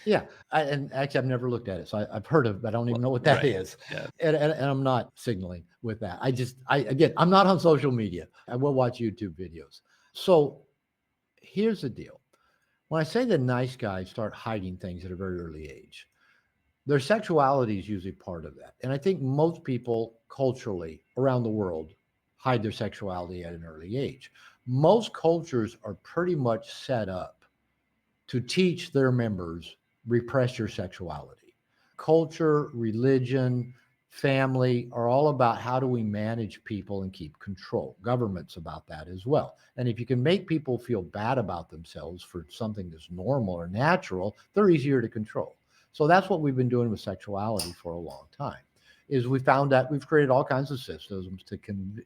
Yeah, and actually, I've never looked at it, so I've heard of it, but I don't well, even know what that right. is. Yeah, And I'm not signaling with that. Again, I'm not on social media. I will watch YouTube videos. So here's the deal. When I say the nice guys start hiding things at a very early age, their sexuality is usually part of that. And I think most people culturally around the world hide their sexuality at an early age. Most cultures are pretty much set up to teach their members repress your sexuality. Culture, religion, family are all about how do we manage people and keep control. Government's about that as well. And if you can make people feel bad about themselves for something that's normal or natural, they're easier to control. So that's what we've been doing with sexuality for a long time. Is we found that we've created all kinds of systems to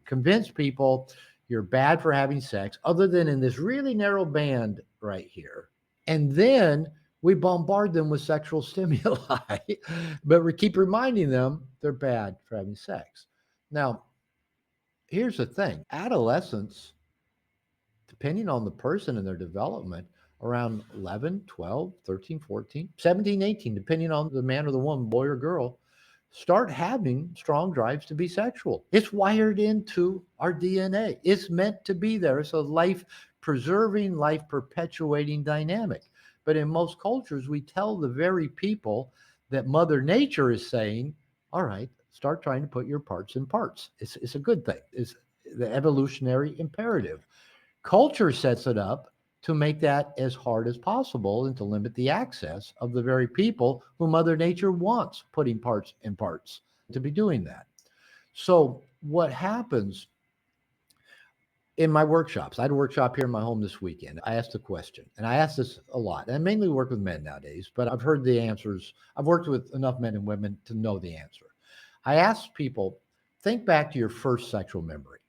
convince people you're bad for having sex, other than in this really narrow band right here, and then we bombard them with sexual stimuli, but we keep reminding them they're bad for having sex. Now, here's the thing adolescents, depending on the person and their development, around 11, 12, 13, 14, 17, 18, depending on the man or the woman, boy or girl, start having strong drives to be sexual. It's wired into our DNA. It's meant to be there. It's a life preserving, life perpetuating dynamic. But in most cultures, we tell the very people that Mother Nature is saying, all right, start trying to put your parts in parts. It's a good thing. It's the evolutionary imperative. Culture sets it up to make that as hard as possible and to limit the access of the very people who Mother Nature wants putting parts in parts to be doing that. So, what happens in my workshops? I had a workshop here in my home this weekend. I asked a question, and I ask this a lot. And I mainly work with men nowadays, but I've heard the answers. I've worked with enough men and women to know the answer. I ask people, think back to your first sexual memory,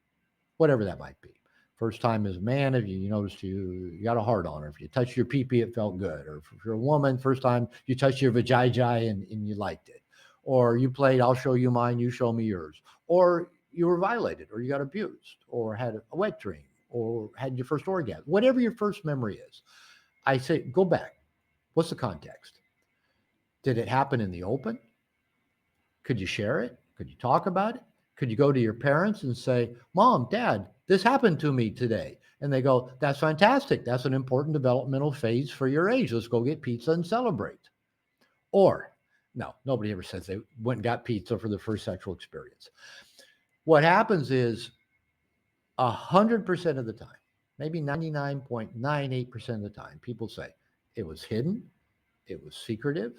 whatever that might be. First time as a man, if you noticed you got a hard on, or if you touched your pee-pee, it felt good. Or if you're a woman, first time you touched your vajayjay and you liked it. Or you played, I'll show you mine, you show me yours. Or you were violated, or you got abused, or had a wet dream, or had your first orgasm. Whatever your first memory is, I say, go back. What's the context? Did it happen in the open? Could you share it? Could you talk about it? Could you go to your parents and say, Mom, Dad, this happened to me today? And they go, that's fantastic. That's an important developmental phase for your age. Let's go get pizza and celebrate. Or No, nobody ever says they went and got pizza for their first sexual experience. What happens is 100% of the time, maybe 99.98% of the time, people say it was hidden, it was secretive,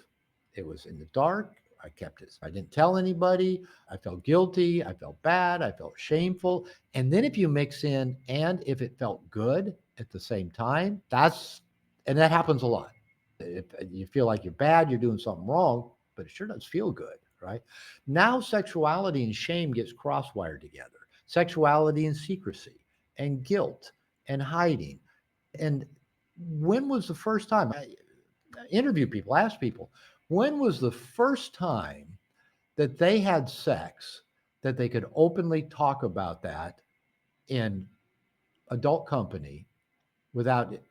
it was in the dark. I kept it. I didn't tell anybody. I felt guilty. I felt bad. I felt shameful. And then if you mix in and if it felt good at the same time, and that happens a lot. If you feel like you're bad, you're doing something wrong, but it sure does feel good, right? Now sexuality and shame gets crosswired together. Sexuality and secrecy and guilt and hiding. And when was the first time? I interview people, ask people, when was the first time that they had sex that they could openly talk about that in adult company without it?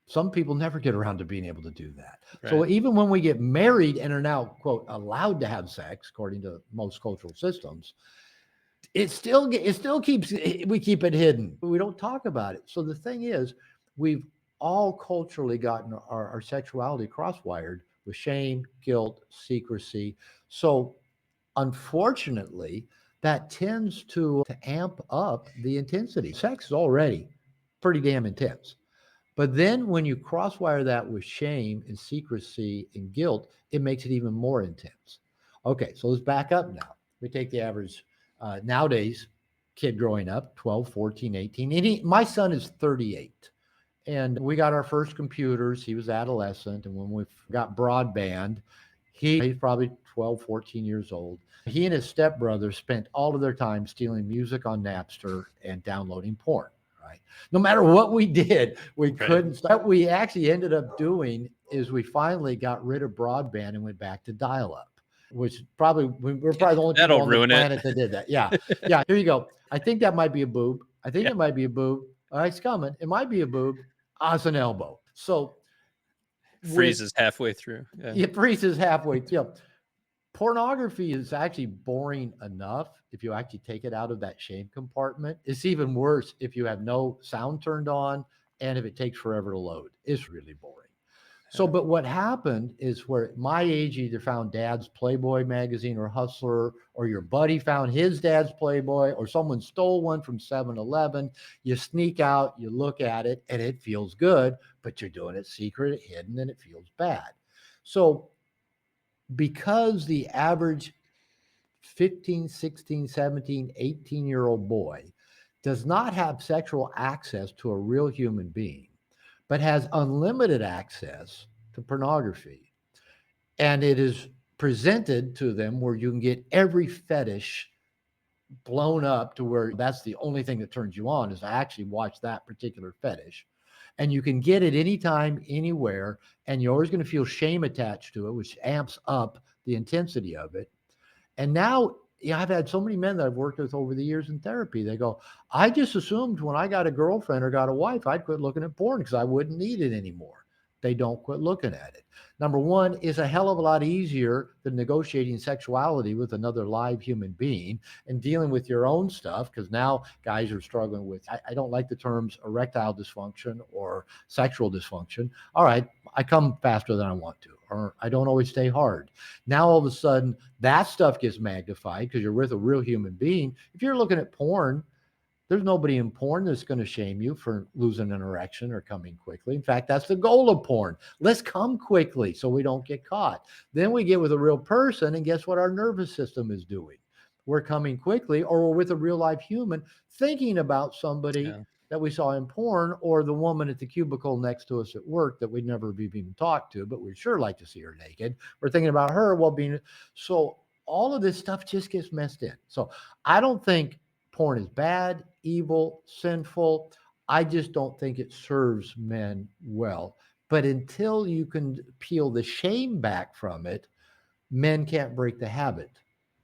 Some people never get around to being able to do that. Right. So even when we get married and are now, quote, allowed to have sex, according to most cultural systems, it still keeps, we keep it hidden. We don't talk about it. So the thing is, we've all culturally gotten our sexuality crosswired with shame, guilt, secrecy. So unfortunately, that tends to amp up the intensity. Sex is already pretty damn intense. But then when you crosswire that with shame and secrecy and guilt, it makes it even more intense. Okay, so let's back up now. We take the average nowadays kid growing up, 12, 14, 18. My son is 38. And we got our first computers. He was adolescent. And when we got broadband, he's probably 12, 14 years old. He and his stepbrother spent all of their time stealing music on Napster and downloading porn. Right. No matter what we did, we couldn't stop. What we actually ended up doing is we finally got rid of broadband and went back to dial-up, which probably we're probably the only people on the planet that did that. Yeah. Yeah. Here you go. I think that might be a boob. I think it might be a boob. It's coming. It might be a boob. It's an elbow. So freezes halfway through. Yeah. It freezes halfway through. Yeah. Pornography is actually boring enough if you actually take it out of that shame compartment. It's even worse if you have no sound turned on and if it takes forever to load. It's really boring. So, but what happened is where at my age, you either found dad's Playboy magazine or Hustler, or your buddy found his dad's Playboy, or someone stole one from 7-Eleven. You sneak out, you look at it, and it feels good, but you're doing it secret, hidden, and it feels bad. So because the average 15, 16, 17, 18-year-old boy does not have sexual access to a real human being, but has unlimited access to pornography, and it is presented to them where you can get every fetish blown up to where that's the only thing that turns you on is to actually watch that particular fetish. And you can get it anytime, anywhere, and you're always going to feel shame attached to it, which amps up the intensity of it. And now, I've had so many men that I've worked with over the years in therapy. They go, I just assumed when I got a girlfriend or got a wife, I'd quit looking at porn because I wouldn't need it anymore. They don't quit looking at it. Number one, is a hell of a lot easier than negotiating sexuality with another live human being and dealing with your own stuff, because now guys are struggling with, I don't like the terms erectile dysfunction or sexual dysfunction. All right, I come faster than I want to, or I don't always stay hard. Now all of a sudden that stuff gets magnified because you're with a real human being. If you're looking at porn, there's nobody in porn that's going to shame you for losing an erection or coming quickly. In fact, that's the goal of porn. Let's come quickly so we don't get caught. Then we get with a real person, and guess what our nervous system is doing? We're coming quickly, or we're with a real live human thinking about somebody that we saw in porn, or the woman at the cubicle next to us at work that we'd never even talked to, but we'd sure like to see her naked. We're thinking about her while being, so all of this stuff just gets messed in. So I don't think porn is bad, evil, sinful. I just don't think it serves men well. But until you can peel the shame back from it, men can't break the habit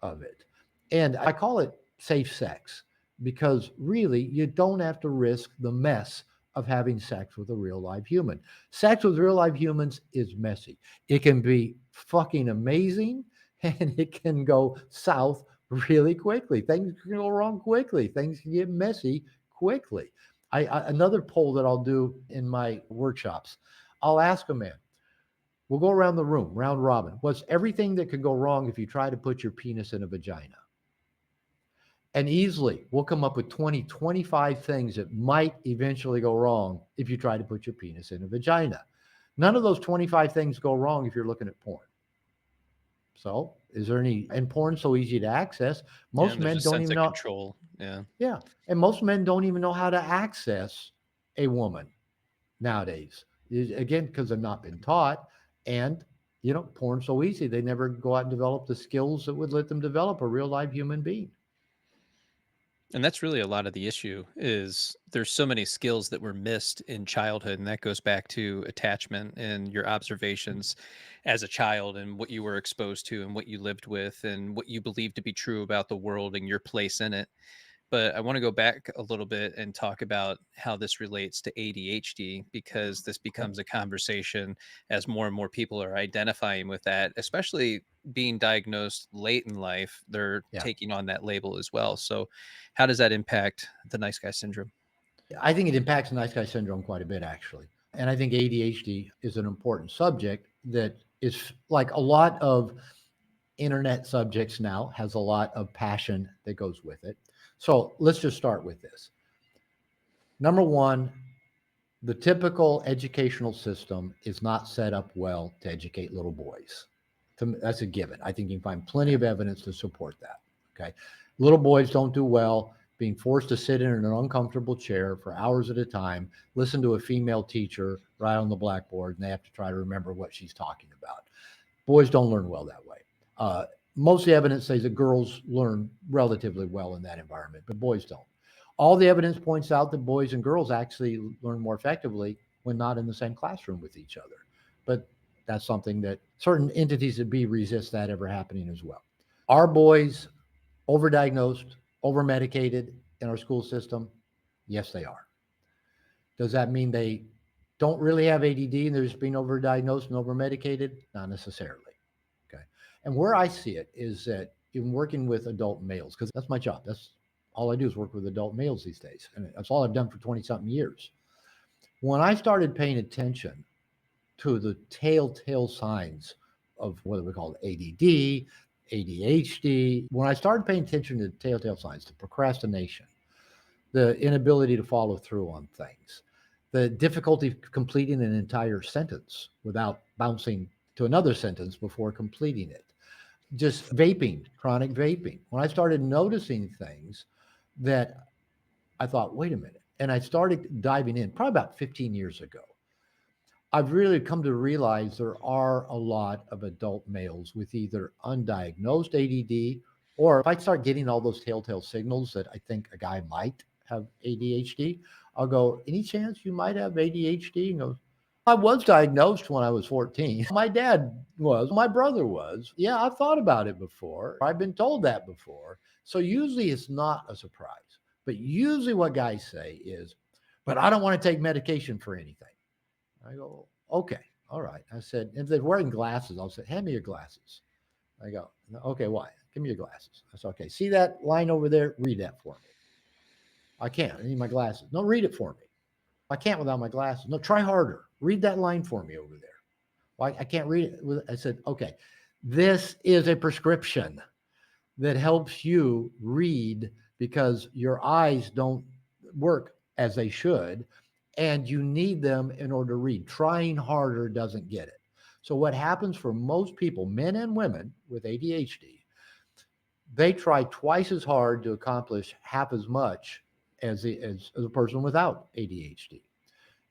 of it. And I call it safe sex because really you don't have to risk the mess of having sex with a real live human. Sex with real live humans is messy. It can be fucking amazing and it can go south really quickly. Things can go wrong quickly. Things can get messy quickly. Another poll that I'll do in my workshops, I'll ask a man, We'll go around the room, round robin. What's everything that could go wrong if you try to put your penis in a vagina? And easily we'll come up with 20, 25 things that might eventually go wrong if you try to put your penis in a vagina. None of those 25 things go wrong if you're looking at porn. So, is there any, and porn so easy to access? Yeah, Most and there's men a don't sense even of know. control. Yeah. Yeah. And most men don't even know how to access a woman nowadays. Again, because they've not been taught. And, porn's so easy. They never go out and develop the skills that would let them develop a real live human being. And that's really a lot of the issue is there's so many skills that were missed in childhood, and that goes back to attachment and your observations as a child and what you were exposed to and what you lived with and what you believed to be true about the world and your place in it. But I want to go back a little bit and talk about how this relates to ADHD, because this Okay. becomes a conversation as more and more people are identifying with that, especially being diagnosed late in life. They're Yeah. taking on that label as well. So, how does that impact the nice guy syndrome? I think it impacts nice guy syndrome quite a bit, actually. And I think ADHD is an important subject that is like a lot of internet subjects now, has a lot of passion that goes with it. So let's just start with this. Number one, the typical educational system is not set up well to educate little boys. That's a given. I think you can find plenty Yeah. of evidence to support that. Okay. Little boys don't do well being forced to sit in an uncomfortable chair for hours at a time, listen to a female teacher write on the blackboard, and they have to try to remember what she's talking about. Boys don't learn well that way. Uh, Most of the evidence says that girls learn relatively well in that environment, but boys don't. All the evidence points out that boys and girls actually learn more effectively when not in the same classroom with each other. But that's something that certain entities that be resist that ever happening as well. Are boys overdiagnosed, overmedicated in our school system? Yes, they are. Does that mean they don't really have ADD and they're just being overdiagnosed and overmedicated? Not necessarily. Okay. And where I see it is that in working with adult males, because that's my job. That's all I do is work with adult males these days. And that's all I've done for 20 something years. When I started paying attention to the telltale signs of whether we call it ADD, ADHD, when I started paying attention to the telltale signs, the procrastination, the inability to follow through on things, the difficulty completing an entire sentence without bouncing to another sentence before completing it, just vaping, chronic vaping. When I started noticing things that I thought, wait a minute, and I started diving in probably about 15 years ago, I've really come to realize there are a lot of adult males with either undiagnosed ADD, or if I start getting all those telltale signals that I think a guy might have ADHD, I'll go, any chance you might have ADHD? And goes, I was diagnosed when I was 14. My dad was, my brother was. Yeah, I've thought about it before. I've been told that before. So usually it's not a surprise. But usually what guys say is, but I don't want to take medication for anything. I go, okay, all right. I said, if they're wearing glasses, I'll say, hand me your glasses. I go, okay, why? Give me your glasses. I said, okay, see that line over there? Read that for me. I can't. I need my glasses. No, read it for me. I can't without my glasses. No, try harder. Read that line for me over there. Well, I can't read it. I said, okay, this is a prescription that helps you read because your eyes don't work as they should, and you need them in order to read. Trying harder doesn't get it. So, what happens for most people, men and women with ADHD, they try twice as hard to accomplish half as much as a person without ADHD.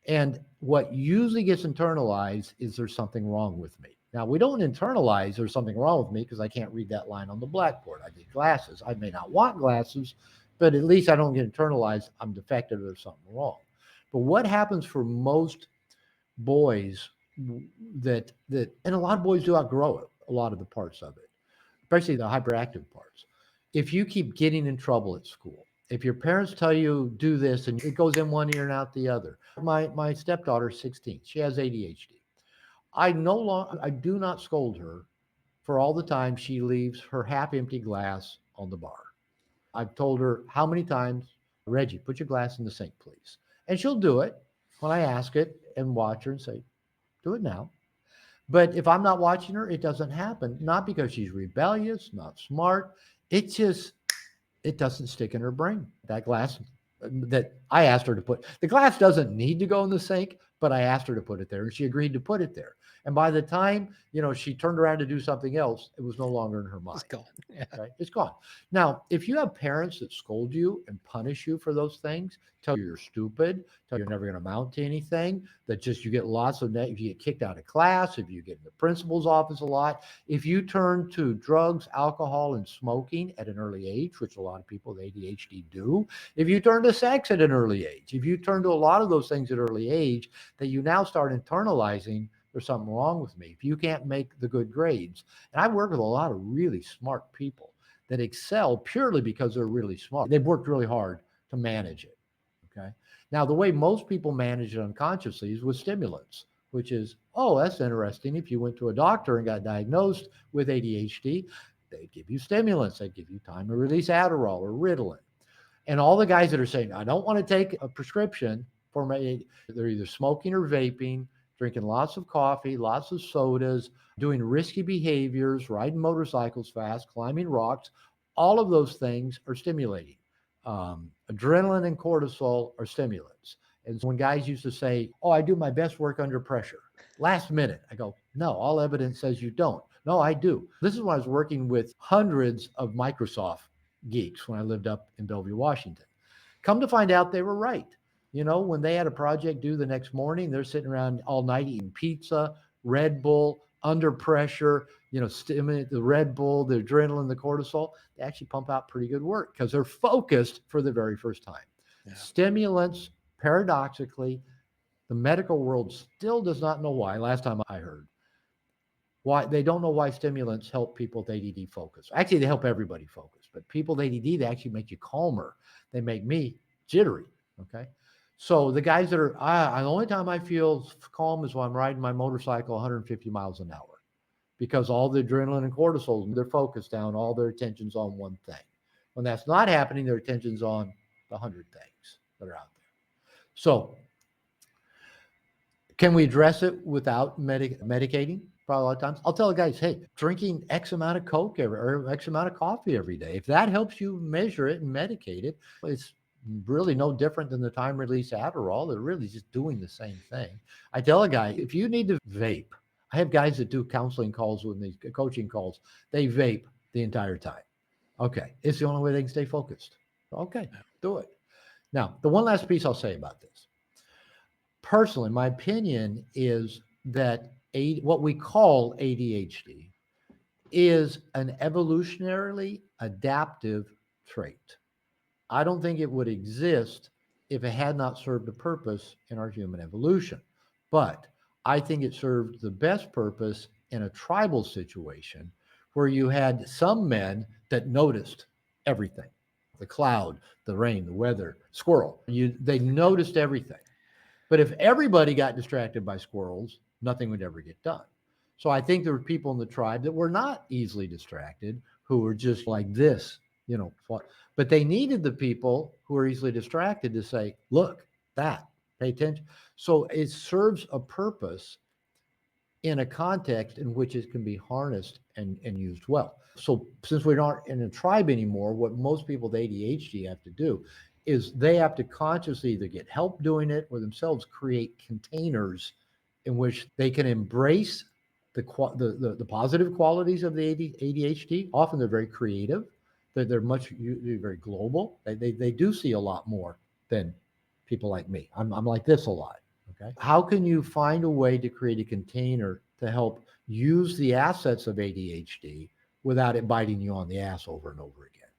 And what usually gets internalized is there's something wrong with me. Now, we don't internalize there's something wrong with me because I can't read that line on the blackboard. I need glasses. I may not want glasses, but at least I don't get internalized. I'm defective. There's something wrong. But what happens for most boys and a lot of boys do outgrow it, a lot of the parts of it, especially the hyperactive parts. If you keep getting in trouble at school, if your parents tell you do this and it goes in one ear and out the other. My stepdaughter's 16. She has ADHD. I do not scold her for all the time she leaves her half empty glass on the bar. I've told her how many times, Reggie, put your glass in the sink, please. And she'll do it when I ask it and watch her and say, do it now. But if I'm not watching her, it doesn't happen. Not because she's rebellious, not smart. It just, it doesn't stick in her brain. That glass that I asked her to put, the glass doesn't need to go in the sink, but I asked her to put it there and she agreed to put it there. And by the time, she turned around to do something else, it was no longer in her It's mind. gone. Yeah. Okay. It's gone. Now, if you have parents that scold you and punish you for those things, tell you you're stupid, tell you you're never going to amount to anything, that just you get lots of, if you get kicked out of class, if you get in the principal's office a lot, if you turn to drugs, alcohol, and smoking at an early age, which a lot of people with ADHD do, if you turn to sex at an early age, if you turn to a lot of those things at early age, that you now start internalizing, there's something wrong with me. If you can't make the good grades, and I work with a lot of really smart people that excel purely because they're really smart. They've worked really hard to manage it. Okay. Now, the way most people manage it unconsciously is with stimulants, which is, oh, that's interesting. If you went to a doctor and got diagnosed with ADHD, they'd give you stimulants. They'd give you time to release Adderall or Ritalin. And all the guys that are saying, I don't want to take a prescription for my, they're either smoking or vaping, drinking lots of coffee, lots of sodas, doing risky behaviors, riding motorcycles fast, climbing rocks. All of those things are stimulating. Adrenaline and cortisol are stimulants. And when guys used to say, oh, I do my best work under pressure, last minute, I go, no, all evidence says you don't. No, I do. This is when I was working with hundreds of Microsoft geeks when I lived up in Bellevue, Washington. Come to find out they were right. When they had a project due the next morning, they're sitting around all night eating pizza, Red Bull, under pressure, stimulate the Red Bull, the adrenaline, the cortisol. They actually pump out pretty good work because they're focused for the very first time. Yeah. Stimulants, paradoxically, the medical world still does not know why. Last time I heard, why they don't know why stimulants help people with ADD focus. Actually, they help everybody focus, but people with ADD, they actually make you calmer. They make me jittery. Okay. So the guys that are, the only time I feel calm is when I'm riding my motorcycle 150 miles an hour because all the adrenaline and cortisol, they're focused down, all their attention's on one thing. When that's not happening, their attention's on the 100 things that are out there. So can we address it without medicating? Probably a lot of times. I'll tell the guys, hey, drinking X amount of Coke or X amount of coffee every day. If that helps you measure it and medicate it, it's really no different than the time release Adderall. They're really just doing the same thing. I tell a guy, if you need to vape, I have guys that do counseling calls with me, coaching calls. They vape the entire time. Okay. It's the only way they can stay focused. Okay. Do it. Now, the one last piece I'll say about this. Personally, my opinion is that what we call ADHD is an evolutionarily adaptive trait. I don't think it would exist if it had not served a purpose in our human evolution. But I think it served the best purpose in a tribal situation where you had some men that noticed everything, the cloud, the rain, the weather, squirrel. They noticed everything. But if everybody got distracted by squirrels, nothing would ever get done. So I think there were people in the tribe that were not easily distracted, who were just like this, but they needed the people who were easily distracted to say, look, that, pay attention. So it serves a purpose in a context in which it can be harnessed and used well. So since we're not in a tribe anymore, what most people with ADHD have to do is they have to consciously either get help doing it or themselves create containers in which they can embrace the positive qualities of the ADHD. Often they're very creative. They're very global. They do see a lot more than people like me. I'm like this a lot. Okay. How can you find a way to create a container to help use the assets of ADHD without it biting you on the ass over and over again?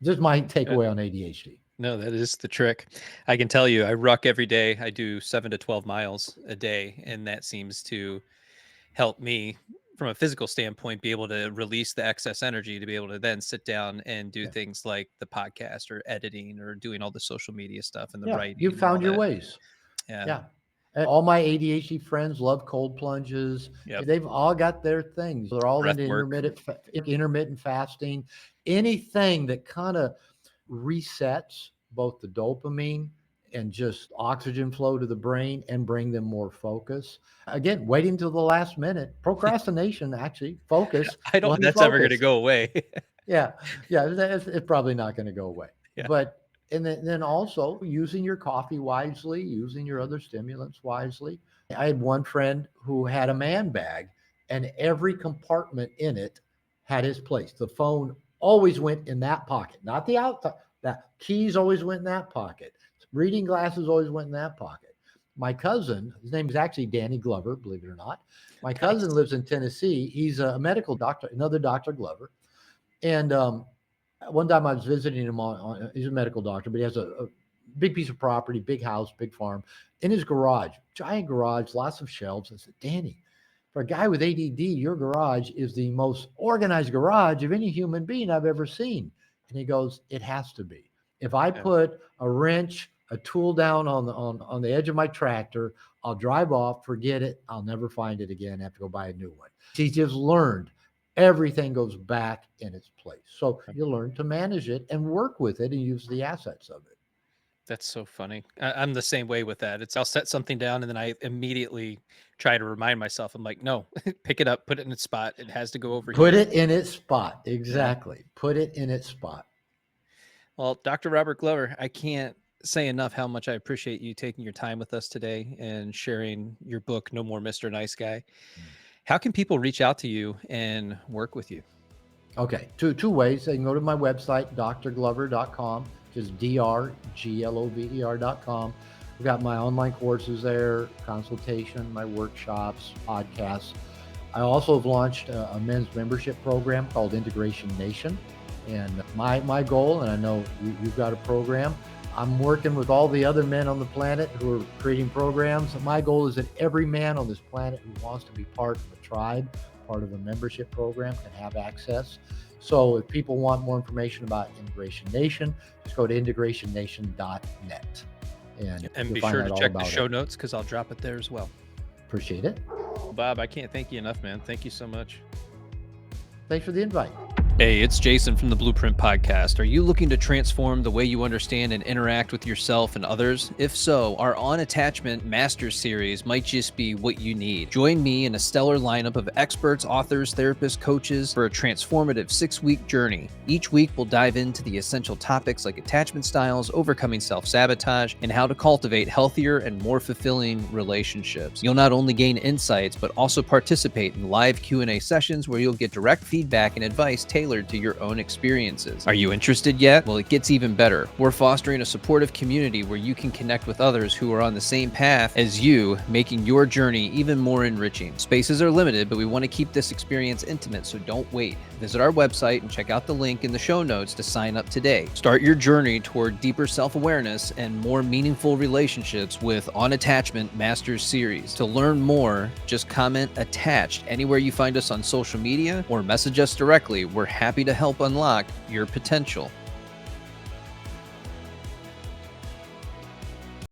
This is my takeaway on ADHD. No, that is the trick. I can tell you, I ruck every day. I do 7 to 12 miles a day, and that seems to help me from a physical standpoint be able to release the excess energy to be able to then sit down and do things like the podcast or editing or doing all the social media stuff and the writing. You found your ways. Yeah. And all my ADHD friends love cold plunges. Yep. They've all got their things. They're all into intermittent fasting, anything that kind of resets both the dopamine and just oxygen flow to the brain and bring them more focus. Again, waiting till the last minute, procrastination, actually, focus I will don't help think you that's ever going to focus. go away. Yeah, yeah, it's probably not going to go away. Yeah. But and then also using your coffee wisely, using your other stimulants wisely. I had one friend who had a man bag, and every compartment in it had his place. The phone always went in that pocket, not the outside. That keys always went in that pocket. Reading glasses always went in that pocket. My cousin, his name is actually Danny Glover, believe it or not. My cousin Nice. lives in Tennessee. He's a medical doctor, another Dr. Glover. And one time I was visiting him he's a medical doctor, but he has a big piece of property, big house, big farm. In his garage, giant garage, lots of shelves. I said, Danny, for a guy with ADD, your garage is the most organized garage of any human being I've ever seen. And he goes, it has to be. If I Yeah. put a wrench, a tool down on the edge of my tractor, I'll drive off, forget it. I'll never find it again. I have to go buy a new one. He just learned everything goes back in its place. So you learn to manage it and work with it and use the assets of it. That's so funny. I'm the same way with that. I'll set something down and then I immediately try to remind myself. I'm like, no, pick it up, put it in its spot. It has to go over Put here. it in its spot. Yeah. Exactly. Put it in its spot. Well, Dr. Robert Glover, I can't say enough how much I appreciate you taking your time with us today and sharing your book, No More Mr. Nice Guy. How can people reach out to you and work with you? Okay. Two ways. They can go to my website, drglover.com, just drglover.com. We've got my online courses there, consultation, my workshops, podcasts. I also have launched a men's membership program called Integration Nation. And my goal, and I know you've got a program, I'm working with all the other men on the planet who are creating programs. My goal is that every man on this planet who wants to be part of a tribe, part of a membership program, can have access. So if people want more information about Integration Nation, just go to integrationnation.net. And you'll be find sure out to all check the about show it. notes because I'll drop it there as well. Appreciate it. Bob, I can't thank you enough, man. Thank you so much. Thanks for the invite. Hey, it's Jason from the Blueprint Podcast. Are you looking to transform the way you understand and interact with yourself and others? If so, our On Attachment Masters Series might just be what you need. Join me in a stellar lineup of experts, authors, therapists, coaches for a transformative 6-week journey. Each week, we'll dive into the essential topics like attachment styles, overcoming self-sabotage, and how to cultivate healthier and more fulfilling relationships. You'll not only gain insights, but also participate in live Q&A sessions where you'll get direct feedback and advice tailored to your own experiences. Are you interested yet? Well, it gets even better. We're fostering a supportive community where you can connect with others who are on the same path as you, making your journey even more enriching. Spaces are limited, but we want to keep this experience intimate, so don't wait. Visit our website and check out the link in the show notes to sign up today. Start your journey toward deeper self-awareness and more meaningful relationships with On Attachment Masters Series. To learn more, just comment attached anywhere you find us on social media or message us directly. We're happy to help unlock your potential.